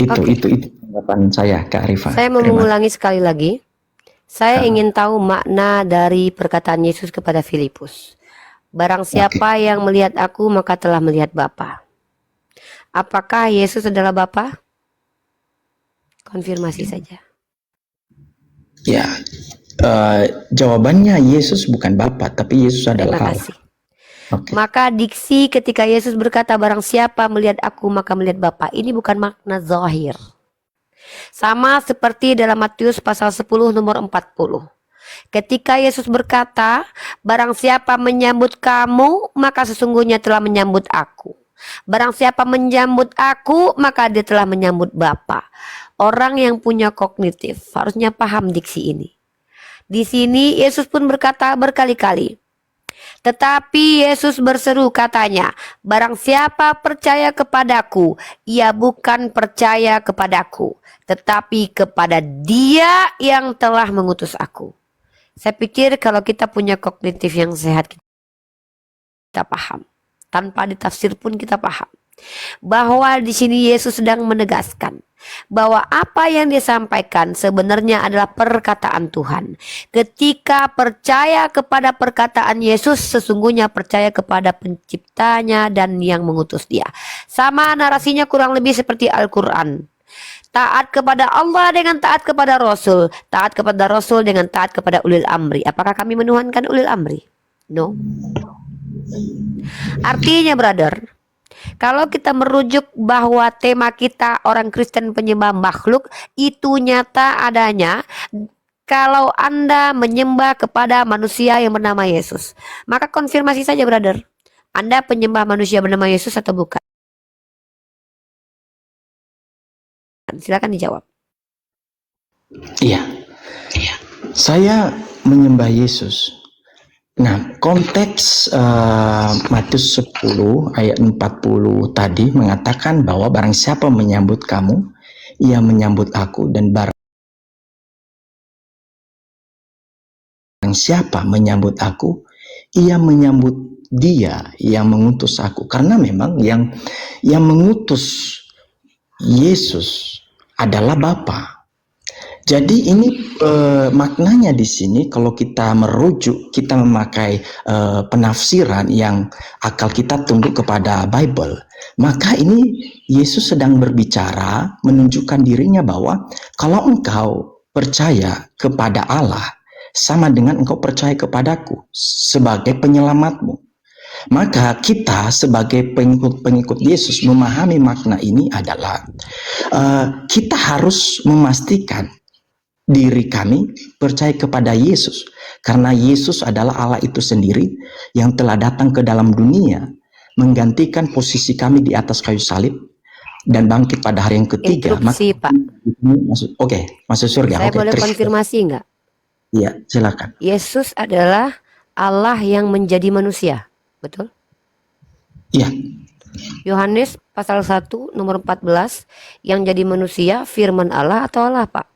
Itu tanggapan saya, Kak Arifah. saya mau mengulangi sekali lagi. Saya ingin tahu makna dari perkataan Yesus kepada Filipus. Barang siapa yang melihat aku, maka telah melihat Bapa. Apakah Yesus adalah Bapa? Konfirmasi saja. Ya, jawabannya Yesus bukan Bapa, tapi Yesus adalah Terima Allah. kasih. Oke. Maka diksi ketika Yesus berkata barang siapa melihat aku maka melihat Bapa, ini bukan makna zahir. Sama seperti dalam Matius pasal 10 nomor 40. Ketika Yesus berkata, barang siapa menyambut kamu, maka sesungguhnya telah menyambut aku. Barang siapa menyambut aku, maka dia telah menyambut Bapa. Orang yang punya kognitif harusnya paham diksi ini. Di sini Yesus pun berkata berkali-kali, tetapi Yesus berseru katanya, barang siapa percaya kepadaku, ia bukan percaya kepadaku, tetapi kepada Dia yang telah mengutus aku. Saya pikir kalau kita punya kognitif yang sehat, kita paham. Tanpa ditafsir pun kita paham. Bahwa di sini Yesus sedang menegaskan bahwa apa yang dia sampaikan sebenarnya adalah perkataan Tuhan. Ketika percaya kepada perkataan Yesus, sesungguhnya percaya kepada penciptanya dan yang mengutus dia. Sama narasinya kurang lebih seperti Al-Quran. Taat kepada Allah dengan taat kepada Rasul. Taat kepada Rasul dengan taat kepada ulil amri. Apakah kami menuhankan ulil amri? No. Artinya brother, kalau kita merujuk bahwa tema kita orang Kristen penyembah makhluk, itu nyata adanya kalau Anda menyembah kepada manusia yang bernama Yesus. Maka konfirmasi saja brother, Anda penyembah manusia bernama Yesus atau bukan? Silakan dijawab. Iya. Saya menyembah Yesus. Nah, konteks Matius 10 ayat 40 tadi mengatakan bahwa barang siapa menyambut kamu, ia menyambut aku, dan barang siapa menyambut aku, ia menyambut Dia yang mengutus aku. Karena memang yang mengutus Yesus adalah Bapa. Jadi ini maknanya di sini kalau kita merujuk, kita memakai penafsiran yang akal kita tunduk kepada Bible, maka ini Yesus sedang berbicara menunjukkan dirinya bahwa kalau engkau percaya kepada Allah sama dengan engkau percaya kepadaku sebagai penyelamatmu. Maka kita sebagai pengikut Yesus memahami makna ini adalah kita harus memastikan diri kami percaya kepada Yesus, karena Yesus adalah Allah itu sendiri yang telah datang ke dalam dunia menggantikan posisi kami di atas kayu salib dan bangkit pada hari yang ketiga. Interupsi, Pak. Masuk surga. Saya boleh konfirmasi nggak? Iya, silakan. Yesus adalah Allah yang menjadi manusia, betul? Iya. Yohanes pasal 1 nomor 14, yang jadi manusia firman Allah atau Allah, Pak?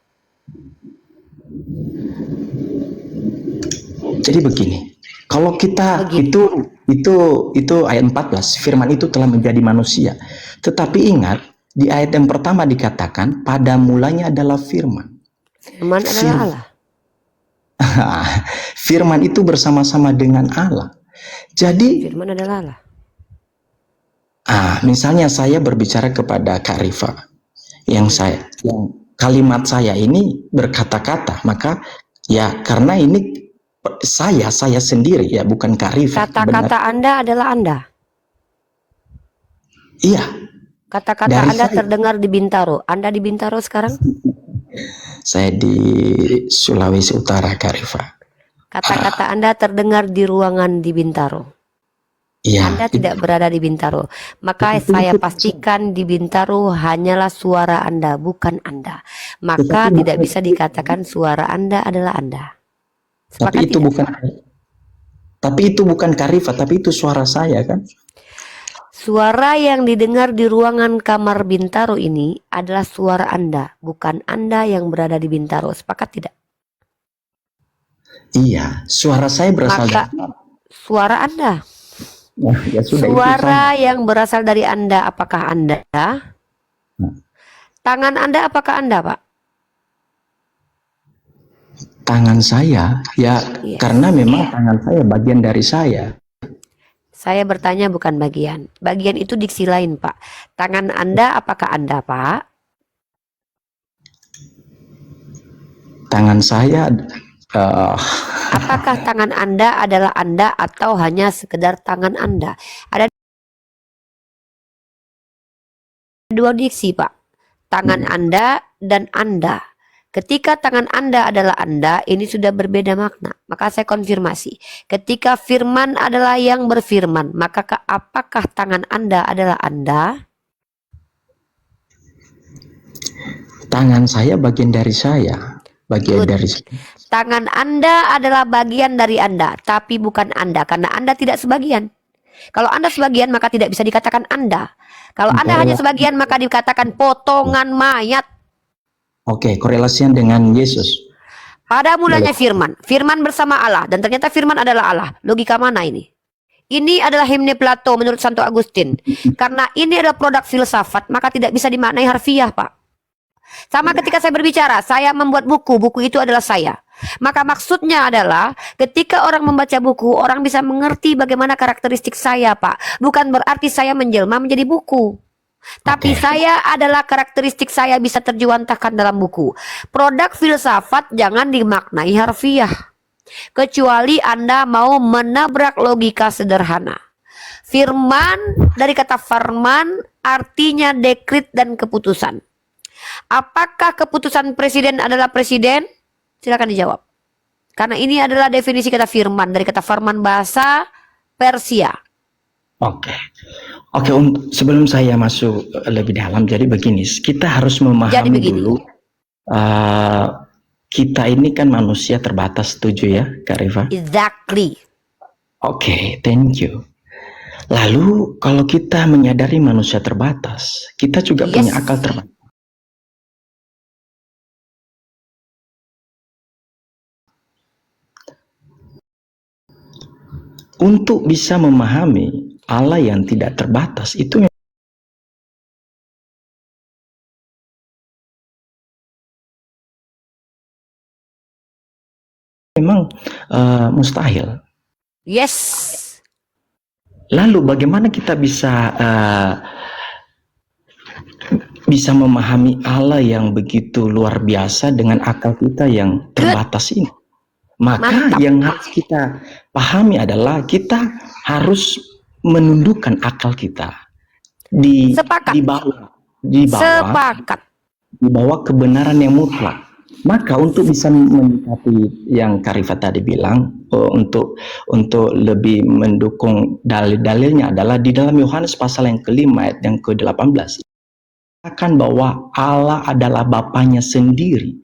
Jadi begini, kalau kita itu ayat 14, firman itu telah menjadi manusia. Tetapi ingat, di ayat yang pertama dikatakan pada mulanya adalah firman. Firman adalah Allah. Firman itu bersama-sama dengan Allah. Jadi Firman adalah Allah. misalnya saya berbicara kepada Kak Rifa, yang kalimat saya ini berkata-kata, maka ya karena ini saya sendiri ya, bukan Kak Rifa. Kata-kata Anda adalah Anda. Iya. Kata-kata Dari Anda saya. terdengar di Bintaro. Anda di Bintaro sekarang? Saya di Sulawesi Utara, Kak Rifa. Kata-kata Anda terdengar di ruangan di Bintaro. Iya. Anda tidak berada di Bintaro. Maka saya pastikan di Bintaro hanyalah suara Anda, bukan Anda. Maka tidak bisa dikatakan suara Anda adalah Anda. Tapi itu tidak? bukan Kak Rifa, tapi itu suara saya kan? Suara yang didengar di ruangan kamar Bintaro ini adalah suara Anda, bukan Anda yang berada di Bintaro. Sepakat tidak? Iya, suara saya berasal Maka dari suara Anda. ya sudah, Suara yang berasal dari Anda, apakah Anda? Tangan Anda, apakah Anda, Pak? tangan saya ya, Yes. karena memang tangan saya bagian dari saya. Saya bertanya bukan bagian. Bagian itu diksi lain, Pak. Tangan Anda, apakah Anda, Pak? Tangan saya Apakah tangan Anda adalah Anda atau hanya sekedar tangan Anda? Ada dua diksi, Pak. Tangan Anda dan Anda. Ketika tangan Anda adalah Anda, ini sudah berbeda makna. Maka saya konfirmasi. Ketika firman adalah yang berfirman, maka apakah tangan Anda adalah Anda? tangan saya bagian dari saya. Good. Dari Tangan Anda adalah bagian dari Anda, tapi bukan Anda, karena Anda tidak sebagian. Kalau Anda sebagian, maka tidak bisa dikatakan Anda. Kalau Anda hanya sebagian, maka dikatakan potongan mayat. Oke, korelasinya dengan Yesus. Pada mulanya firman, firman bersama Allah, dan ternyata firman adalah Allah. Logika mana ini? Ini adalah himne Plato menurut Santo Agustin. Karena ini adalah produk filsafat, maka tidak bisa dimaknai harfiah, Pak. Sama ketika saya berbicara, saya membuat buku, buku itu adalah saya. Maka maksudnya adalah ketika orang membaca buku, orang bisa mengerti bagaimana karakteristik saya, Pak. Bukan berarti saya menjelma menjadi buku. Tapi saya adalah karakteristik saya bisa terjuantahkan dalam buku. Produk filsafat jangan dimaknai harfiah. Kecuali Anda mau menabrak logika sederhana. Firman dari kata firman artinya dekrit dan keputusan. Apakah keputusan presiden adalah presiden? Silakan dijawab. Karena ini adalah definisi kata firman dari kata firman bahasa Persia. Oke, sebelum saya masuk lebih dalam, jadi begini, kita harus memahami dulu, kita ini kan manusia terbatas, setuju ya, Kak Rifa? Exactly. Oke, thank you. Lalu kalau kita menyadari manusia terbatas, kita juga punya akal terbatas. untuk bisa memahami Allah yang tidak terbatas itu memang mustahil. Yes. Lalu bagaimana kita bisa memahami Allah yang begitu luar biasa dengan akal kita yang terbatas ini? Maka Mantap. yang harus kita pahami adalah kita harus menundukkan akal kita Sepakat. di Sepakat. bawah kebenaran yang mutlak. Maka untuk bisa menyikapi yang Karifat tadi bilang, untuk lebih mendukung dalil-dalilnya adalah di dalam Yohanes pasal yang kelima ayat yang ke-18 akan bahwa Allah adalah Bapanya sendiri.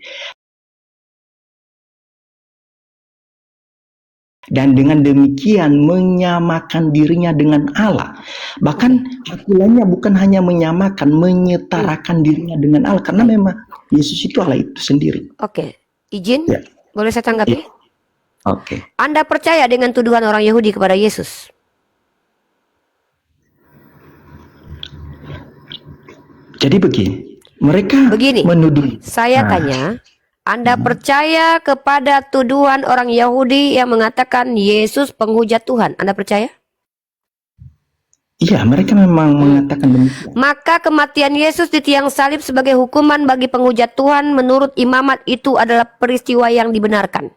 Dan dengan demikian menyamakan dirinya dengan Allah. Bahkan artinya bukan hanya menyamakan, menyetarakan dirinya dengan Allah. Karena memang Yesus itu Allah itu sendiri. Oke. Izin? Ya. Boleh saya tanggapi? Ya. Oke. Anda percaya dengan tuduhan orang Yahudi kepada Yesus? Jadi mereka menuduh. Saya tanya, Anda percaya kepada tuduhan orang Yahudi yang mengatakan Yesus penghujat Tuhan? Anda percaya? Iya, mereka memang mengatakan demikian. Maka kematian Yesus di tiang salib sebagai hukuman bagi penghujat Tuhan menurut imamat itu adalah peristiwa yang dibenarkan.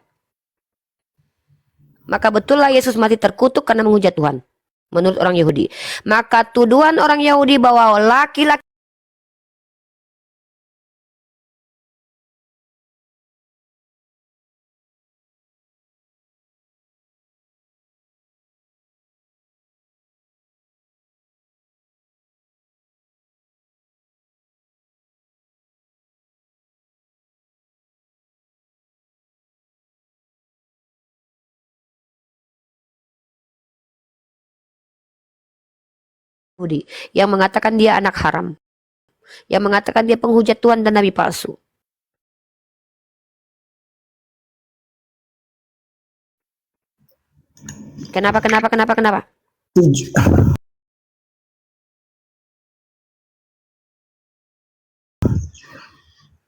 Maka betullah Yesus mati terkutuk karena menghujat Tuhan. Menurut orang Yahudi. Maka tuduhan orang Yahudi bahwa laki-laki yang mengatakan dia anak haram. Yang mengatakan dia penghujat Tuhan dan nabi palsu. Kenapa?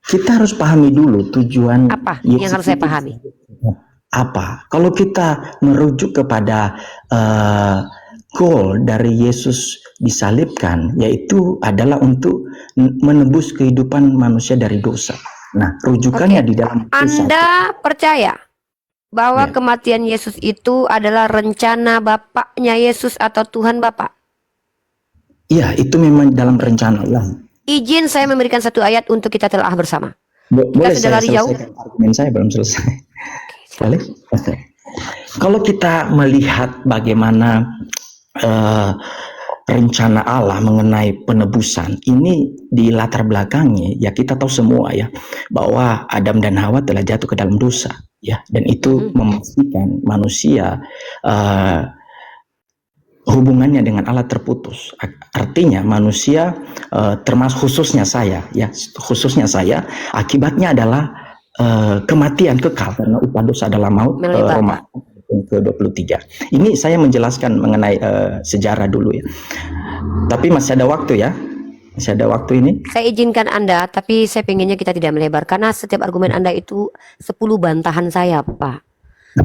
Kita harus pahami dulu tujuan Apa Yesus yang harus saya itu pahami? Apa? Kalau kita merujuk kepada goal dari Yesus disalibkan, yaitu adalah untuk menebus kehidupan manusia dari dosa. Nah, rujukannya di dalam Anda percaya bahwa Ya. kematian Yesus itu adalah rencana Bapaknya Yesus atau Tuhan Bapa? Iya, itu memang dalam rencana Allah. Izin saya memberikan satu ayat untuk kita telah bersama. Boleh sudah saya lari jauh? selesaikan argumen saya belum selesai. Boleh? Oke. Kalau kita melihat bagaimana rencana Allah mengenai penebusan ini di latar belakangnya, ya kita tahu semua ya bahwa Adam dan Hawa telah jatuh ke dalam dosa, ya, dan itu memastikan manusia hubungannya dengan Allah terputus. Artinya manusia termasuk khususnya saya, akibatnya adalah kematian kekal karena upah dosa adalah maut. Roma ke-23. Ini saya menjelaskan mengenai sejarah dulu ya. Tapi masih ada waktu ya. Masih ada waktu ini. Saya izinkan Anda, tapi saya pengennya kita tidak melebar karena setiap argumen Anda itu 10 bantahan saya, Pak.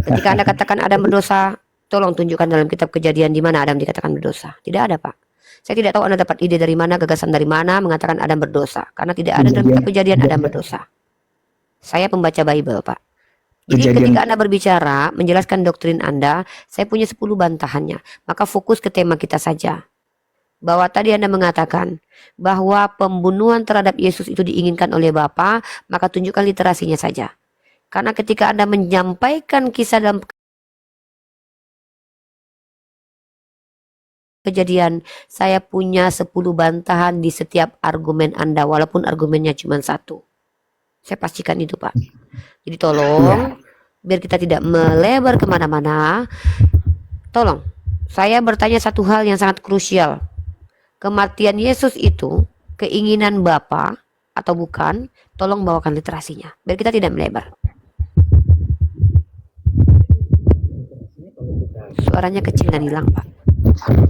Ketika Anda katakan Adam berdosa, tolong tunjukkan dalam kitab Kejadian di mana Adam dikatakan berdosa. Tidak ada, Pak. Saya tidak tahu Anda dapat ide dari mana, gagasan dari mana mengatakan Adam berdosa. Karena tidak ada dalam kitab Kejadian Adam berdosa. Saya pembaca Bible, Pak. Jadi ketika Anda berbicara, menjelaskan doktrin Anda, saya punya 10 bantahannya. Maka fokus ke tema kita saja. Bahwa tadi Anda mengatakan bahwa pembunuhan terhadap Yesus itu diinginkan oleh Bapa, maka tunjukkan literasinya saja. Karena ketika Anda menyampaikan kisah dalam Kejadian, saya punya 10 bantahan di setiap argumen Anda, walaupun argumennya cuma satu. Saya pastikan itu, Pak. Jadi tolong, biar kita tidak melebar kemana-mana, tolong, saya bertanya satu hal yang sangat krusial. Kematian Yesus itu keinginan Bapa atau bukan? Tolong bawakan literasinya, biar kita tidak melebar. Suaranya kecil dan hilang, Pak.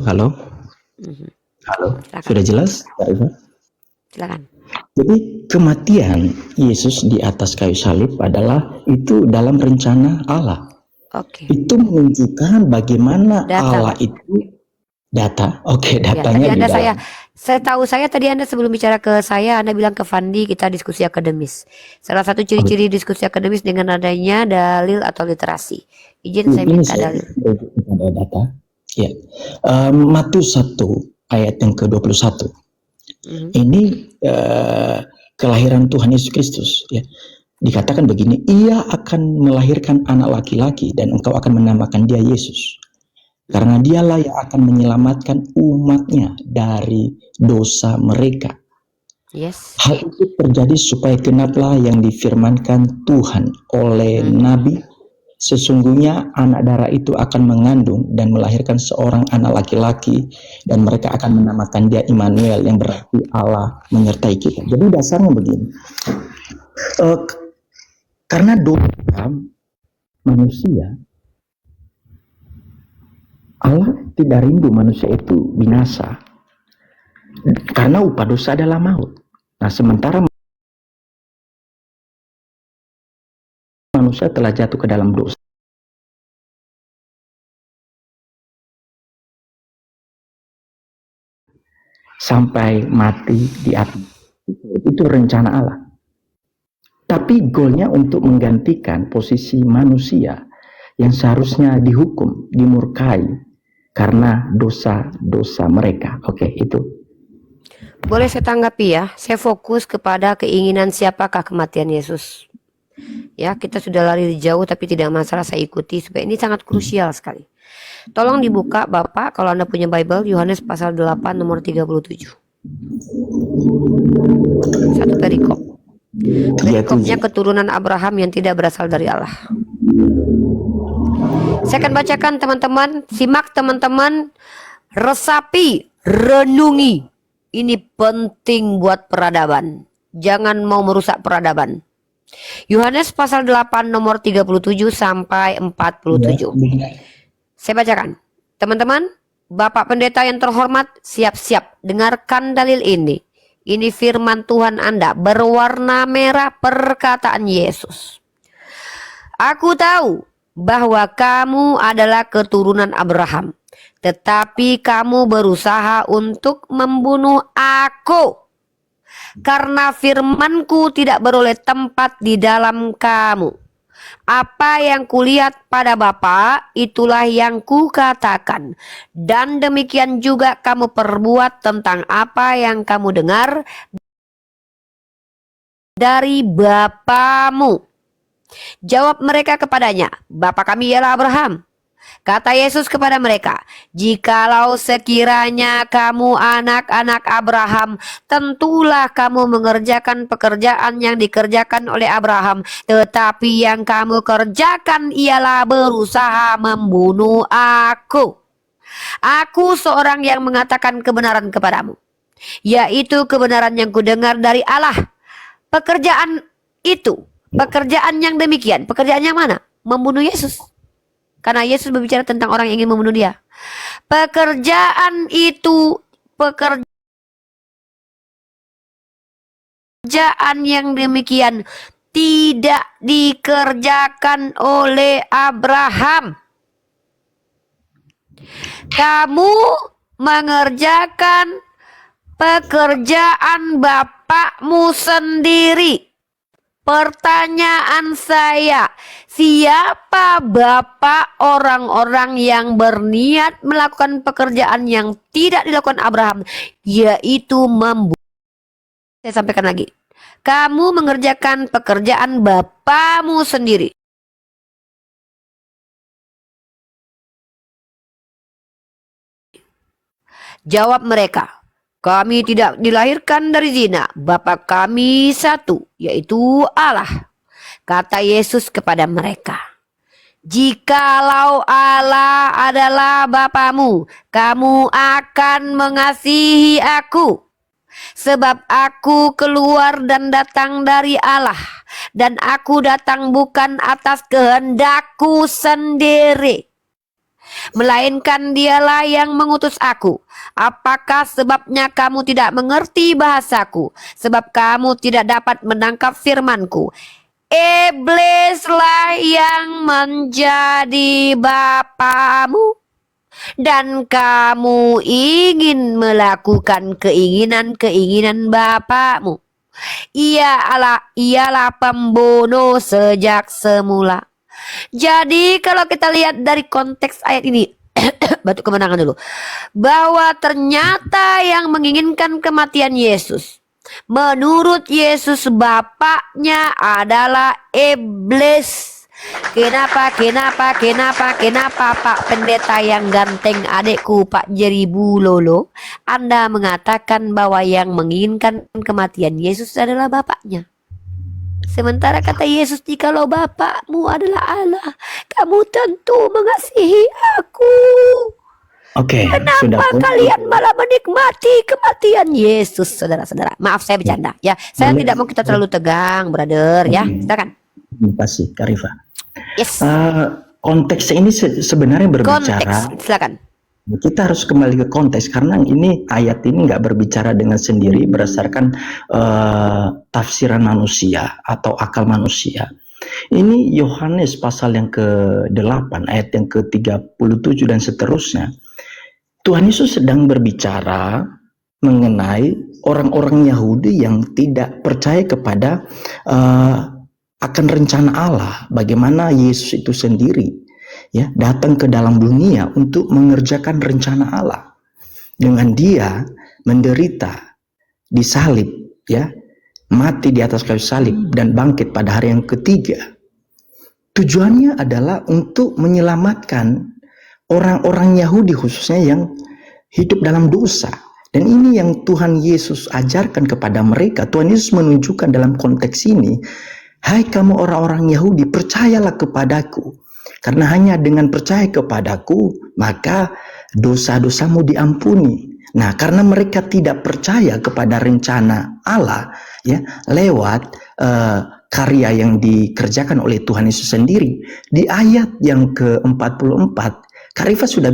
Halo, Mhm. halo, Silakan. sudah jelas, Kak Iva? Silakan. Jadi kematian Yesus di atas kayu salib adalah itu dalam rencana Allah. Oke. Itu menunjukkan bagaimana Data, Allah Pak. itu data. Oke, Ya, datanya tadi di Anda dalam. setahu saya tadi Anda sebelum bicara ke saya, Anda bilang ke Fandi kita diskusi akademis. Salah satu ciri-ciri diskusi akademis dengan adanya dalil atau literasi. Izin saya Ini minta saya dalil. ada data. Ya, Matius 1 ayat yang ke-21. Mhm. Ini kelahiran Tuhan Yesus Kristus. Ya, dikatakan begini, ia akan melahirkan anak laki-laki dan engkau akan menamakan dia Yesus. Karena dialah yang akan menyelamatkan umatnya dari dosa mereka. Yes. Hal itu terjadi supaya genaplah yang difirmankan Tuhan oleh Nabi. Sesungguhnya anak darah itu akan mengandung dan melahirkan seorang anak laki-laki. Dan mereka akan menamakan dia Immanuel, yang berarti Allah menyertai kita. Jadi dasarnya begini. Karena dosa manusia, Allah tidak rindu manusia itu binasa. Karena upah dosa adalah maut. Nah, sementara manusia telah jatuh ke dalam dosa sampai mati di atas, itu rencana Allah. Tapi goalnya untuk menggantikan posisi manusia yang seharusnya dihukum, dimurkai karena dosa-dosa mereka. Oke, itu. Boleh saya tanggapi ya? Saya fokus kepada keinginan siapakah kematian Yesus. Ya, kita sudah lari jauh tapi tidak masalah, saya ikuti supaya ini sangat krusial sekali. Tolong dibuka Bapak kalau Anda punya Bible, Yohanes pasal 8 nomor 37. Satu perikop. Perikopnya keturunan Abraham yang tidak berasal dari Allah. Saya akan bacakan teman-teman, simak teman-teman, resapi, renungi. Ini penting buat peradaban. Jangan mau merusak peradaban. Yohanes pasal 8 nomor 37 sampai 47. Saya bacakan. Teman-teman, Bapak Pendeta yang terhormat, siap-siap dengarkan dalil ini. Ini firman Tuhan Anda berwarna merah, perkataan Yesus. Aku tahu bahwa kamu adalah keturunan Abraham, tetapi kamu berusaha untuk membunuh aku. Karena firmanku tidak beroleh tempat di dalam kamu. Apa yang kulihat pada Bapa, itulah yang kukatakan. Dan demikian juga kamu perbuat tentang apa yang kamu dengar dari bapamu. Jawab mereka kepadanya, Bapa kami ialah Abraham. Kata Yesus kepada mereka, jikalau sekiranya kamu anak-anak Abraham, tentulah kamu mengerjakan pekerjaan yang dikerjakan oleh Abraham. Tetapi yang kamu kerjakan ialah berusaha membunuh aku. Aku seorang yang mengatakan kebenaran kepadamu, yaitu kebenaran yang kudengar dari Allah. Pekerjaan itu, pekerjaan yang demikian, pekerjaan yang mana? Membunuh Yesus. Karena Yesus berbicara tentang orang yang ingin membunuh dia. Pekerjaan itu, pekerjaan yang demikian tidak dikerjakan oleh Abraham. Kamu mengerjakan pekerjaan bapakmu sendiri. Pertanyaan saya, siapa bapak orang-orang yang berniat melakukan pekerjaan yang tidak dilakukan Abraham, yaitu membunuh? Saya sampaikan lagi, kamu mengerjakan pekerjaan bapakmu sendiri. Jawab mereka, kami tidak dilahirkan dari zina, Bapa kami satu, yaitu Allah. Kata Yesus kepada mereka, jikalau Allah adalah Bapamu, kamu akan mengasihi aku. Sebab aku keluar dan datang dari Allah, dan aku datang bukan atas kehendakku sendiri. melainkan dialah yang mengutus aku. Apakah sebabnya kamu tidak mengerti bahasaku? Sebab kamu tidak dapat menangkap firmanku. Iblislah yang menjadi bapamu, dan kamu ingin melakukan keinginan-keinginan bapamu. Ialah pembunuh sejak semula. Jadi kalau kita lihat dari konteks ayat ini, batuk kemenangan dulu, bahwa ternyata yang menginginkan kematian Yesus, menurut Yesus bapaknya adalah iblis. Kenapa Pak Pendeta yang ganteng, adekku Pak Jerry Bulolo, Anda mengatakan bahwa yang menginginkan kematian Yesus adalah bapaknya? Sementara kata Yesus, jikalau bapakmu adalah Allah, kamu tentu mengasihi aku. Oke, Kenapa kalian malah menikmati kematian Yesus, saudara-saudara? Maaf, saya bercanda ya. Saya tidak mau kita terlalu tegang, brother ya. Silakan. Terima kasih, Kak Rifa. Yes. Konteks ini sebenarnya berbicara. Konteks, silakan. Kita harus kembali ke konteks karena ini ayat ini nggak berbicara dengan sendiri berdasarkan tafsiran manusia atau akal manusia. Ini Yohanes pasal yang ke-8 ayat yang ke-37 dan seterusnya. Tuhan Yesus sedang berbicara mengenai orang-orang Yahudi yang tidak percaya kepada akan rencana Allah, bagaimana Yesus itu sendiri ya datang ke dalam dunia untuk mengerjakan rencana Allah dengan dia menderita, disalib ya, mati di atas kayu salib dan bangkit pada hari yang ketiga. Tujuannya adalah untuk menyelamatkan orang-orang Yahudi khususnya yang hidup dalam dosa. Dan ini yang Tuhan Yesus ajarkan kepada mereka. Tuhan Yesus menunjukkan dalam konteks ini, hai kamu orang-orang Yahudi, percayalah kepadaku. Karena hanya dengan percaya kepadaku, maka dosa-dosamu diampuni. Nah, karena mereka tidak percaya kepada rencana Allah, ya, lewat karya yang dikerjakan oleh Tuhan Yesus sendiri. Di ayat yang ke-44, Kak Rifa sudah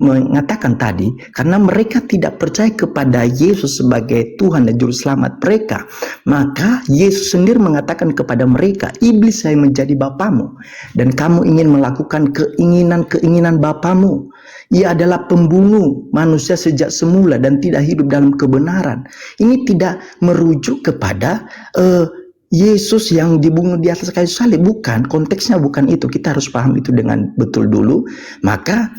mengatakan tadi, karena mereka tidak percaya kepada Yesus sebagai Tuhan dan Juru Selamat mereka, maka Yesus sendiri mengatakan kepada mereka, iblis saya menjadi bapamu, dan kamu ingin melakukan keinginan-keinginan bapamu. Ia adalah pembunuh manusia sejak semula dan tidak hidup dalam kebenaran. Ini tidak merujuk kepada Yesus yang dibunuh di atas kayu salib, bukan, konteksnya bukan itu. Kita harus paham itu dengan betul dulu. Maka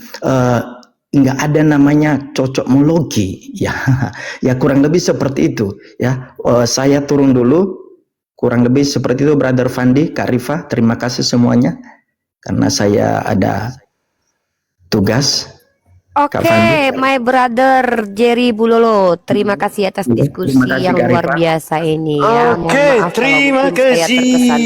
nggak ada namanya cocokmologi, ya, ya kurang lebih seperti itu, ya. Saya turun dulu, kurang lebih seperti itu, Brother Fandi, Kak Rifa, terima kasih semuanya, karena saya ada tugas. Oke, my brother Jerry Bulolo, terima kasih atas diskusi yang luar biasa ini ya. Mohon maaf terima kalau mungkin saya kasih. terkesan.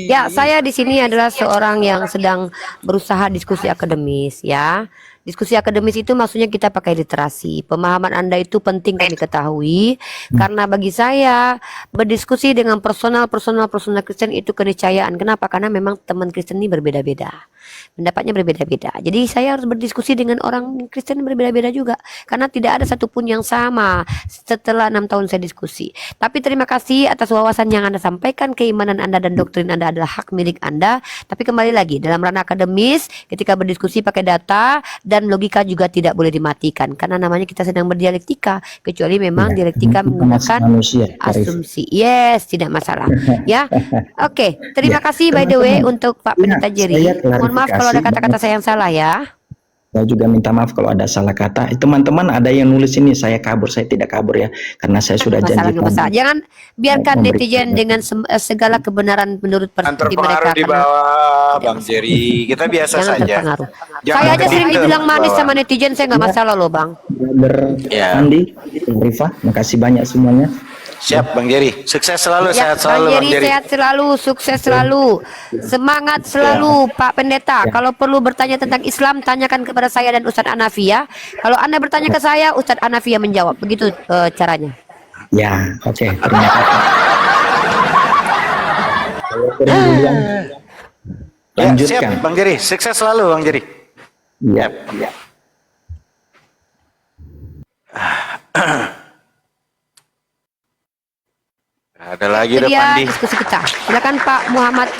Ya, saya di sini adalah seorang yang sedang berusaha diskusi akademis ya. Diskusi akademis itu maksudnya kita pakai literasi. Pemahaman Anda itu penting kami ketahui, karena bagi saya berdiskusi dengan personal Kristen itu keniscayaan. Kenapa? Karena memang teman Kristen ini berbeda-beda. Pendapatnya berbeda-beda. Jadi saya harus berdiskusi dengan orang Kristen berbeda-beda juga, karena tidak ada satupun yang sama setelah 6 tahun saya diskusi. Tapi terima kasih atas wawasan yang Anda sampaikan. Keimanan Anda dan doktrin Anda adalah hak milik Anda. Tapi kembali lagi, dalam ranah akademis, ketika berdiskusi pakai data dan logika juga tidak boleh dimatikan, karena namanya kita sedang berdialektika, kecuali memang dialektika menggunakan asumsi. Yes, tidak masalah. Ya, oke. Terima kasih by the way untuk Pak Pendeta Jerry. Mohon maaf kalau ada kata-kata saya yang salah ya. Saya juga minta maaf kalau ada salah kata. Teman-teman ada yang nulis ini, saya kabur, saya tidak kabur ya, karena saya sudah janji. Jangan biarkan netizen dengan segala kebenaran menurut persepsi mereka. Terpengaruh di bawah, Bang Jerry. Kita biasa Jangan saja. terpengaruh. Jangan Saya aja sering begitu. dibilang manis sama netizen, saya nggak masalah loh Bang. Brother Andi, Rifa, makasih banyak semuanya. Siap, Bang Jerry. Sukses selalu, Ya, sehat selalu, Bang Jerry. sehat selalu, sukses selalu, semangat selalu, Pak Pendeta. Kalau perlu bertanya tentang Islam, tanyakan kepada saya dan Ustadz Anafi ya. Kalau Anda bertanya ke saya, Ustadz Anafi yang menjawab. Begitu caranya. Ya, oke, terima kasih. Ya, Lanjutkan. siap, Bang Jerry. Sukses selalu, Bang Jerry. Ya. Ada lagi Itu udah dia Pandi. diskusi kita. Silakan Pak Muhammad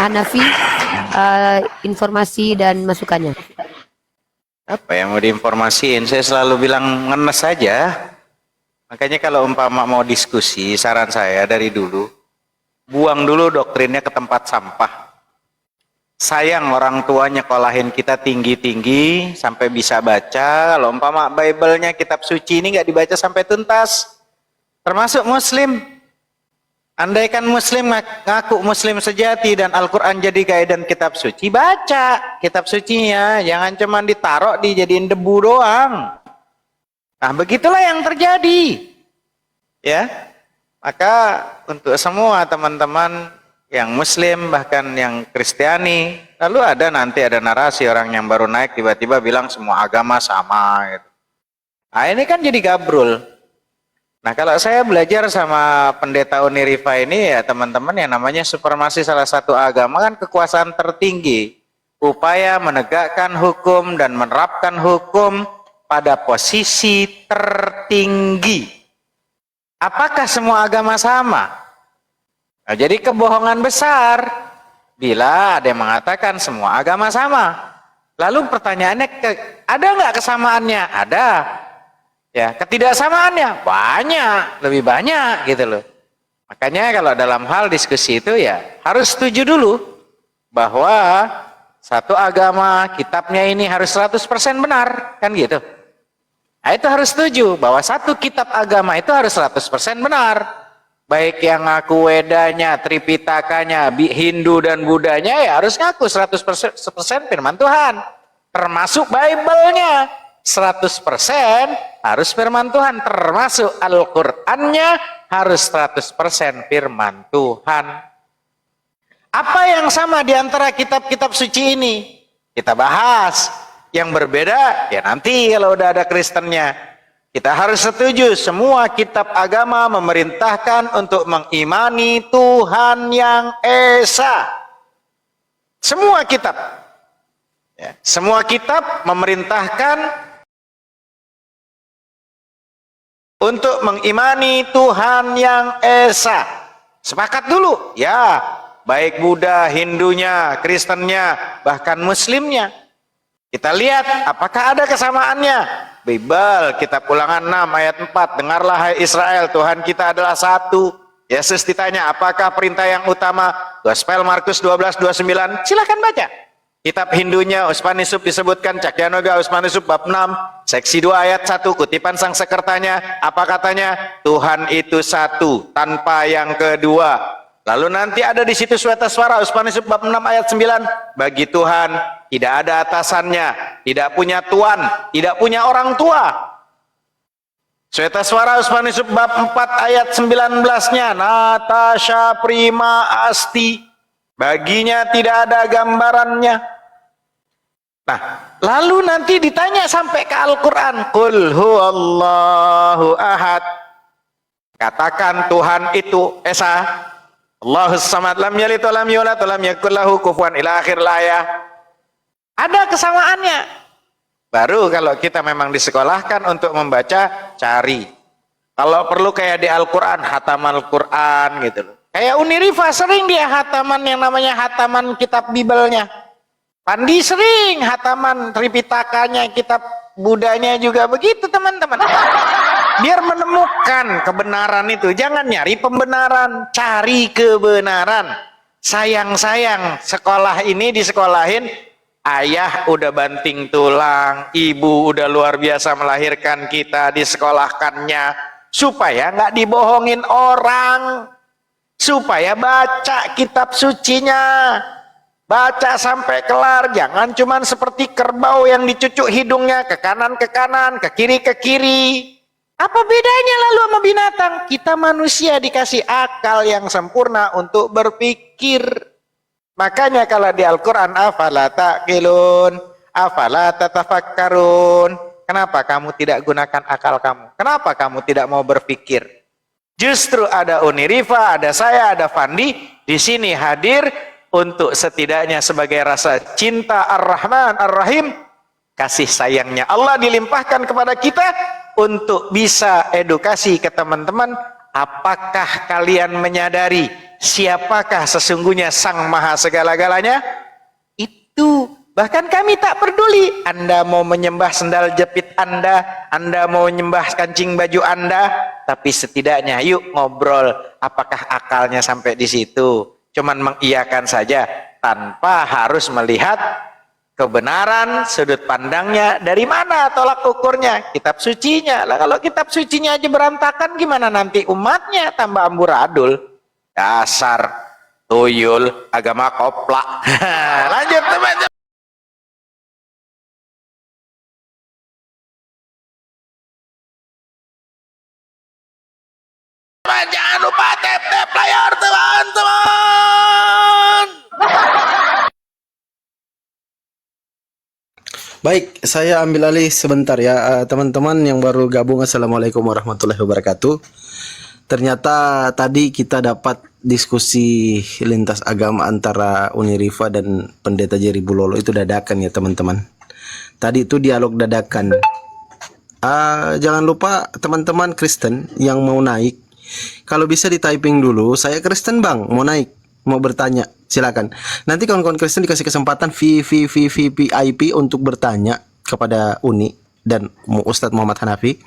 Hanafi, informasi dan masukannya. Apa yang mau diinformasiin? Saya selalu bilang ngenes saja. Makanya kalau umpama mau diskusi, saran saya dari dulu, buang dulu doktrinnya ke tempat sampah. Sayang orang tua nyekolahin kita tinggi-tinggi sampai bisa baca. Kalau umpama Bible-nya, kitab suci ini nggak dibaca sampai tuntas, termasuk Muslim. Andaikan Muslim ngaku Muslim sejati dan Al-Quran jadi kaidah kitab suci, baca kitab sucinya, jangan cuma ditaruh dijadiin debu doang. Nah, begitulah yang terjadi. Ya, maka untuk semua teman-teman yang Muslim bahkan yang Kristiani, lalu nanti ada narasi orang yang baru naik tiba-tiba bilang semua agama sama. Gitu. Nah, ini kan jadi gabrul. Nah, kalau saya belajar sama pendeta Unirifa ini ya teman-teman, yang namanya supremasi salah satu agama kan kekuasaan tertinggi. Upaya menegakkan hukum dan menerapkan hukum pada posisi tertinggi. Apakah semua agama sama? Nah, jadi kebohongan besar bila ada yang mengatakan semua agama sama. Lalu pertanyaannya, ada nggak kesamaannya? Ada. Ya, ketidaksamaannya banyak, lebih banyak gitu loh. Makanya kalau dalam hal diskusi itu ya harus setuju dulu bahwa satu agama kitabnya ini harus 100% benar, kan gitu. Nah, itu harus setuju bahwa satu kitab agama itu harus 100% benar. Baik yang ngaku Wedanya, Tripitakanya, Hindu dan Budanya ya harus ngaku 100% firman Tuhan. Termasuk Bible-nya. 100% harus firman Tuhan, termasuk Al-Qur'annya harus 100% firman Tuhan. Apa yang sama di antara kitab-kitab suci ini? Kita bahas. Yang berbeda ya nanti kalau udah ada Kristennya. Kita harus setuju semua kitab agama memerintahkan untuk mengimani Tuhan yang Esa. Semua kitab. Ya, semua kitab memerintahkan untuk mengimani Tuhan yang Esa. Sepakat dulu? Ya, baik Buddha, Hindunya, Kristennya, bahkan Muslimnya. Kita lihat apakah ada kesamaannya. Bible, kitab Ulangan 6 ayat 4, dengarlah hai Israel, Tuhan kita adalah satu. Yesus ditanya, apakah perintah yang utama? Gospel Markus 12:29, silakan baca. Kitab Hindunya Uspanishub disebutkan, Cakyanoga Uspanishub bab 6 seksi 2 ayat 1, kutipan sang sekertanya, apa katanya? Tuhan itu satu tanpa yang kedua. Lalu nanti ada di situ Swetaswara Uspanishub bab 6 ayat 9, bagi Tuhan tidak ada atasannya, tidak punya tuan, tidak punya orang tua. Swetaswara Uspanishub bab 4 ayat 19-nya, Natasha prima asti, baginya tidak ada gambarannya. Nah, lalu nanti ditanya sampai ke Al-Quran, Qul huwallahu ahad, katakan Tuhan itu Esa, Allahus samad, lam yalid wa lam yulad wa lam yakul lahu kufuwan, ila akhir ayat. Ada kesamaannya. Baru kalau kita memang disekolahkan untuk membaca, cari. Kalau perlu kayak di Al-Quran, hatam Al-Quran gitu loh. Kayak Unirifa sering dia hataman yang namanya hataman kitab Bible-nya. Pandi sering hataman Tripitakanya, kitab Budanya juga begitu teman-teman. Biar menemukan kebenaran itu. Jangan nyari pembenaran, cari kebenaran. Sayang-sayang sekolah ini disekolahin, ayah udah banting tulang, ibu udah luar biasa melahirkan kita, disekolahkannya supaya nggak dibohongin orang, supaya baca kitab sucinya, baca sampai kelar, jangan cuman seperti kerbau yang dicucuk hidungnya ke kanan, ke kiri. Apa bedanya lalu sama binatang? Kita manusia dikasih akal yang sempurna untuk berpikir. Makanya kalau di Al-Quran, afala ta'qilun, afala tatafakkarun. Kenapa kamu tidak gunakan akal kamu? Kenapa kamu tidak mau berpikir? Justru ada Unirifa, ada saya, ada Fandi di sini hadir untuk setidaknya sebagai rasa cinta Ar-Rahman Ar-Rahim, kasih sayangnya Allah dilimpahkan kepada kita untuk bisa edukasi ke teman-teman. Apakah kalian menyadari siapakah sesungguhnya Sang Maha Segala-galanya? Itu bahkan kami tak peduli Anda mau menyembah sendal jepit Anda mau menyembah kancing baju Anda, tapi setidaknya yuk ngobrol, apakah akalnya sampai di situ? Cuman mengiyakan saja tanpa harus melihat kebenaran, sudut pandangnya, dari mana tolak ukurnya, kitab sucinya. Lah kalau kitab sucinya aja berantakan, gimana nanti umatnya tambah amburadul? Dasar tuyul agama koplak. Lanjut teman-teman. Jangan lupa tap layar teman-teman. Baik, saya ambil alih sebentar ya. Teman-teman yang baru gabung, Assalamualaikum warahmatullahi wabarakatuh. Ternyata tadi kita dapat diskusi lintas agama antara Unirifa dan Pendeta Jerry Bulolo itu dadakan ya teman-teman. Tadi itu dialog dadakan. Jangan lupa teman-teman Kristen yang mau naik, kalau bisa di typing dulu, saya Kristen bang, mau naik, mau bertanya, silakan. Nanti kawan-kawan Kristen dikasih kesempatan VIP untuk bertanya kepada Uni dan Ustadz Muhammad Hanafi.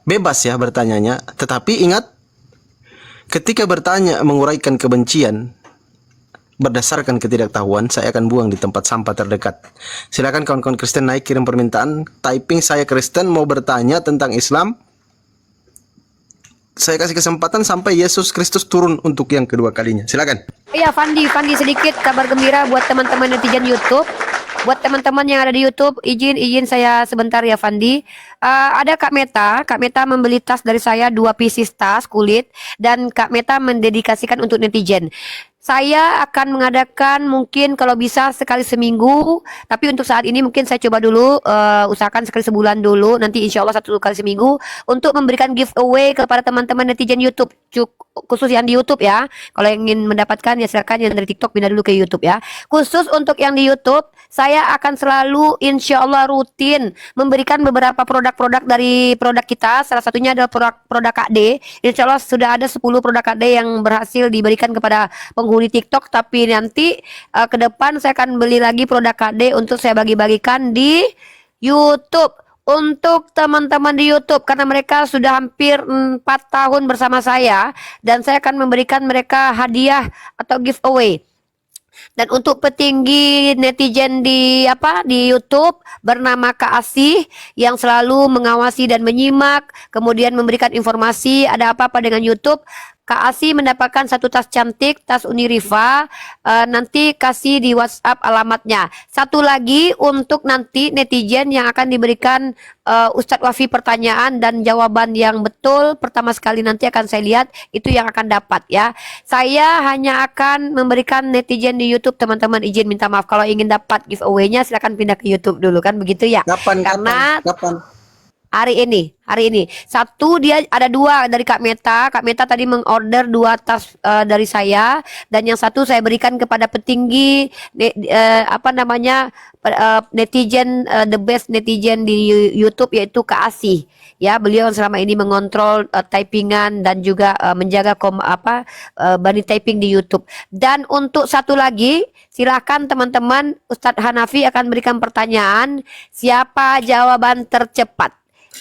Bebas ya bertanyanya, tetapi ingat, ketika bertanya menguraikan kebencian berdasarkan ketidaktahuan, saya akan buang di tempat sampah terdekat. Silakan kawan-kawan Kristen naik, kirim permintaan, typing saya Kristen mau bertanya tentang Islam. Saya kasih kesempatan sampai Yesus Kristus turun untuk yang kedua kalinya. Silakan. Iya, Fandi sedikit kabar gembira buat teman-teman netizen YouTube. Buat teman-teman yang ada di YouTube, izin saya sebentar ya Fandi. Ada Kak Meta membeli tas dari saya, 2 pieces tas kulit, dan Kak Meta mendedikasikan untuk netizen. Saya akan mengadakan mungkin kalau bisa sekali seminggu, tapi untuk saat ini mungkin saya coba dulu, usahakan sekali sebulan dulu, nanti insya Allah 1 kali seminggu, untuk memberikan giveaway kepada teman-teman netizen YouTube, khusus yang di YouTube ya. Kalau yang ingin mendapatkan ya silakan, yang dari TikTok pindah dulu ke YouTube ya. Khusus untuk yang di YouTube, saya akan selalu insya Allah rutin memberikan beberapa produk-produk dari produk kita. Salah satunya adalah produk KD. Insya Allah sudah ada 10 produk KD yang berhasil diberikan kepada penghuni TikTok, tapi nanti ke depan saya akan beli lagi produk KD untuk saya bagi-bagikan di YouTube. Untuk teman-teman di YouTube, karena mereka sudah hampir 4 tahun bersama saya, dan saya akan memberikan mereka hadiah atau giveaway. Dan untuk petinggi netizen di YouTube bernama Kak Asih yang selalu mengawasi dan menyimak, kemudian memberikan informasi ada apa-apa dengan YouTube, Kak Asih mendapatkan 1 tas cantik, tas Unirifa. Nanti kasih di WhatsApp alamatnya. 1 lagi untuk nanti netizen yang akan diberikan Ustadz Wafi pertanyaan dan jawaban yang betul pertama sekali, nanti akan saya lihat itu yang akan dapat ya. Saya hanya akan memberikan netizen di YouTube, teman-teman izin minta maaf kalau ingin dapat giveaway-nya silakan pindah ke YouTube dulu kan, begitu ya. Kapan? Hari ini 1, dia ada 2 dari Kak Meta tadi mengorder 2 tas dari saya, dan yang 1 saya berikan kepada petinggi netizen, the best netizen di YouTube, yaitu Kak Asih ya. Beliau selama ini mengontrol typingan dan juga menjaga bani typing di YouTube. Dan untuk 1 lagi, silakan teman-teman, Ustadz Hanafi akan berikan pertanyaan, siapa jawaban tercepat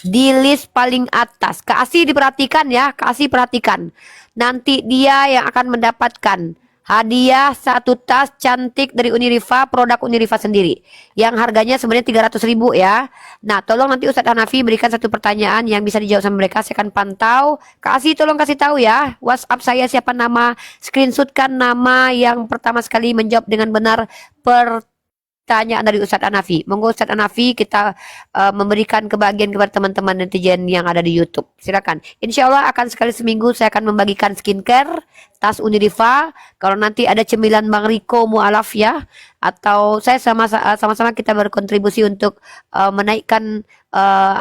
di list paling atas. Kak Asih diperhatikan ya, Kak Asih perhatikan. Nanti dia yang akan mendapatkan hadiah 1 tas cantik dari Unirifa, produk Unirifa sendiri, yang harganya sebenarnya 300.000 ya. Nah, tolong nanti Ustadz Hanafi berikan 1 pertanyaan yang bisa dijawab sama mereka, saya akan pantau. Kak Asih tolong kasih tahu ya, WhatsApp saya siapa nama, screenshotkan nama yang pertama sekali menjawab dengan benar pertanyaan dari Ustadz Hanafi. Monggo Ustadz Hanafi, kita memberikan kebahagiaan kepada teman-teman netizen yang ada di YouTube. Silakan. Insya Allah akan sekali seminggu saya akan membagikan skincare, tas Uniriva. Kalau nanti ada cemilan Bang Riko mualaf ya, atau saya sama-sama kita berkontribusi untuk menaikkan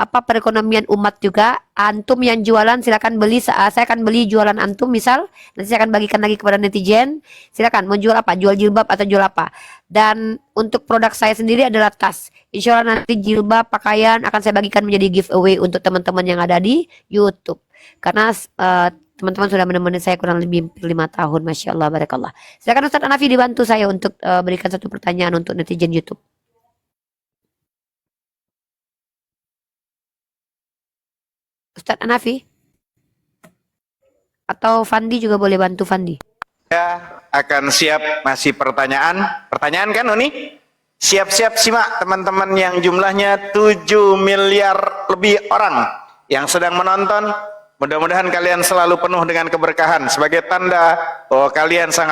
perekonomian umat juga. Antum yang jualan silakan beli, saya akan beli jualan antum misal, nanti saya akan bagikan lagi kepada netizen. Silakan mau jual apa, jual jilbab atau jual apa. Dan untuk produk saya sendiri adalah tas. Insya Allah nanti jilbab, pakaian akan saya bagikan menjadi giveaway untuk teman-teman yang ada di YouTube. Karena teman-teman sudah menemani saya kurang lebih 5 tahun, Masya Allah, Barakallah. Silakan Ustadz Hanafi dibantu saya untuk berikan satu pertanyaan untuk netizen YouTube. Ustadz Hanafi? Atau Fandi juga boleh bantu Fandi. Ya, akan siap masih pertanyaan. Pertanyaan kan Uni? Siap-siap simak teman-teman yang jumlahnya 7 miliar lebih orang yang sedang menonton. Mudah-mudahan kalian selalu penuh dengan keberkahan sebagai tanda bahwa kalian sangat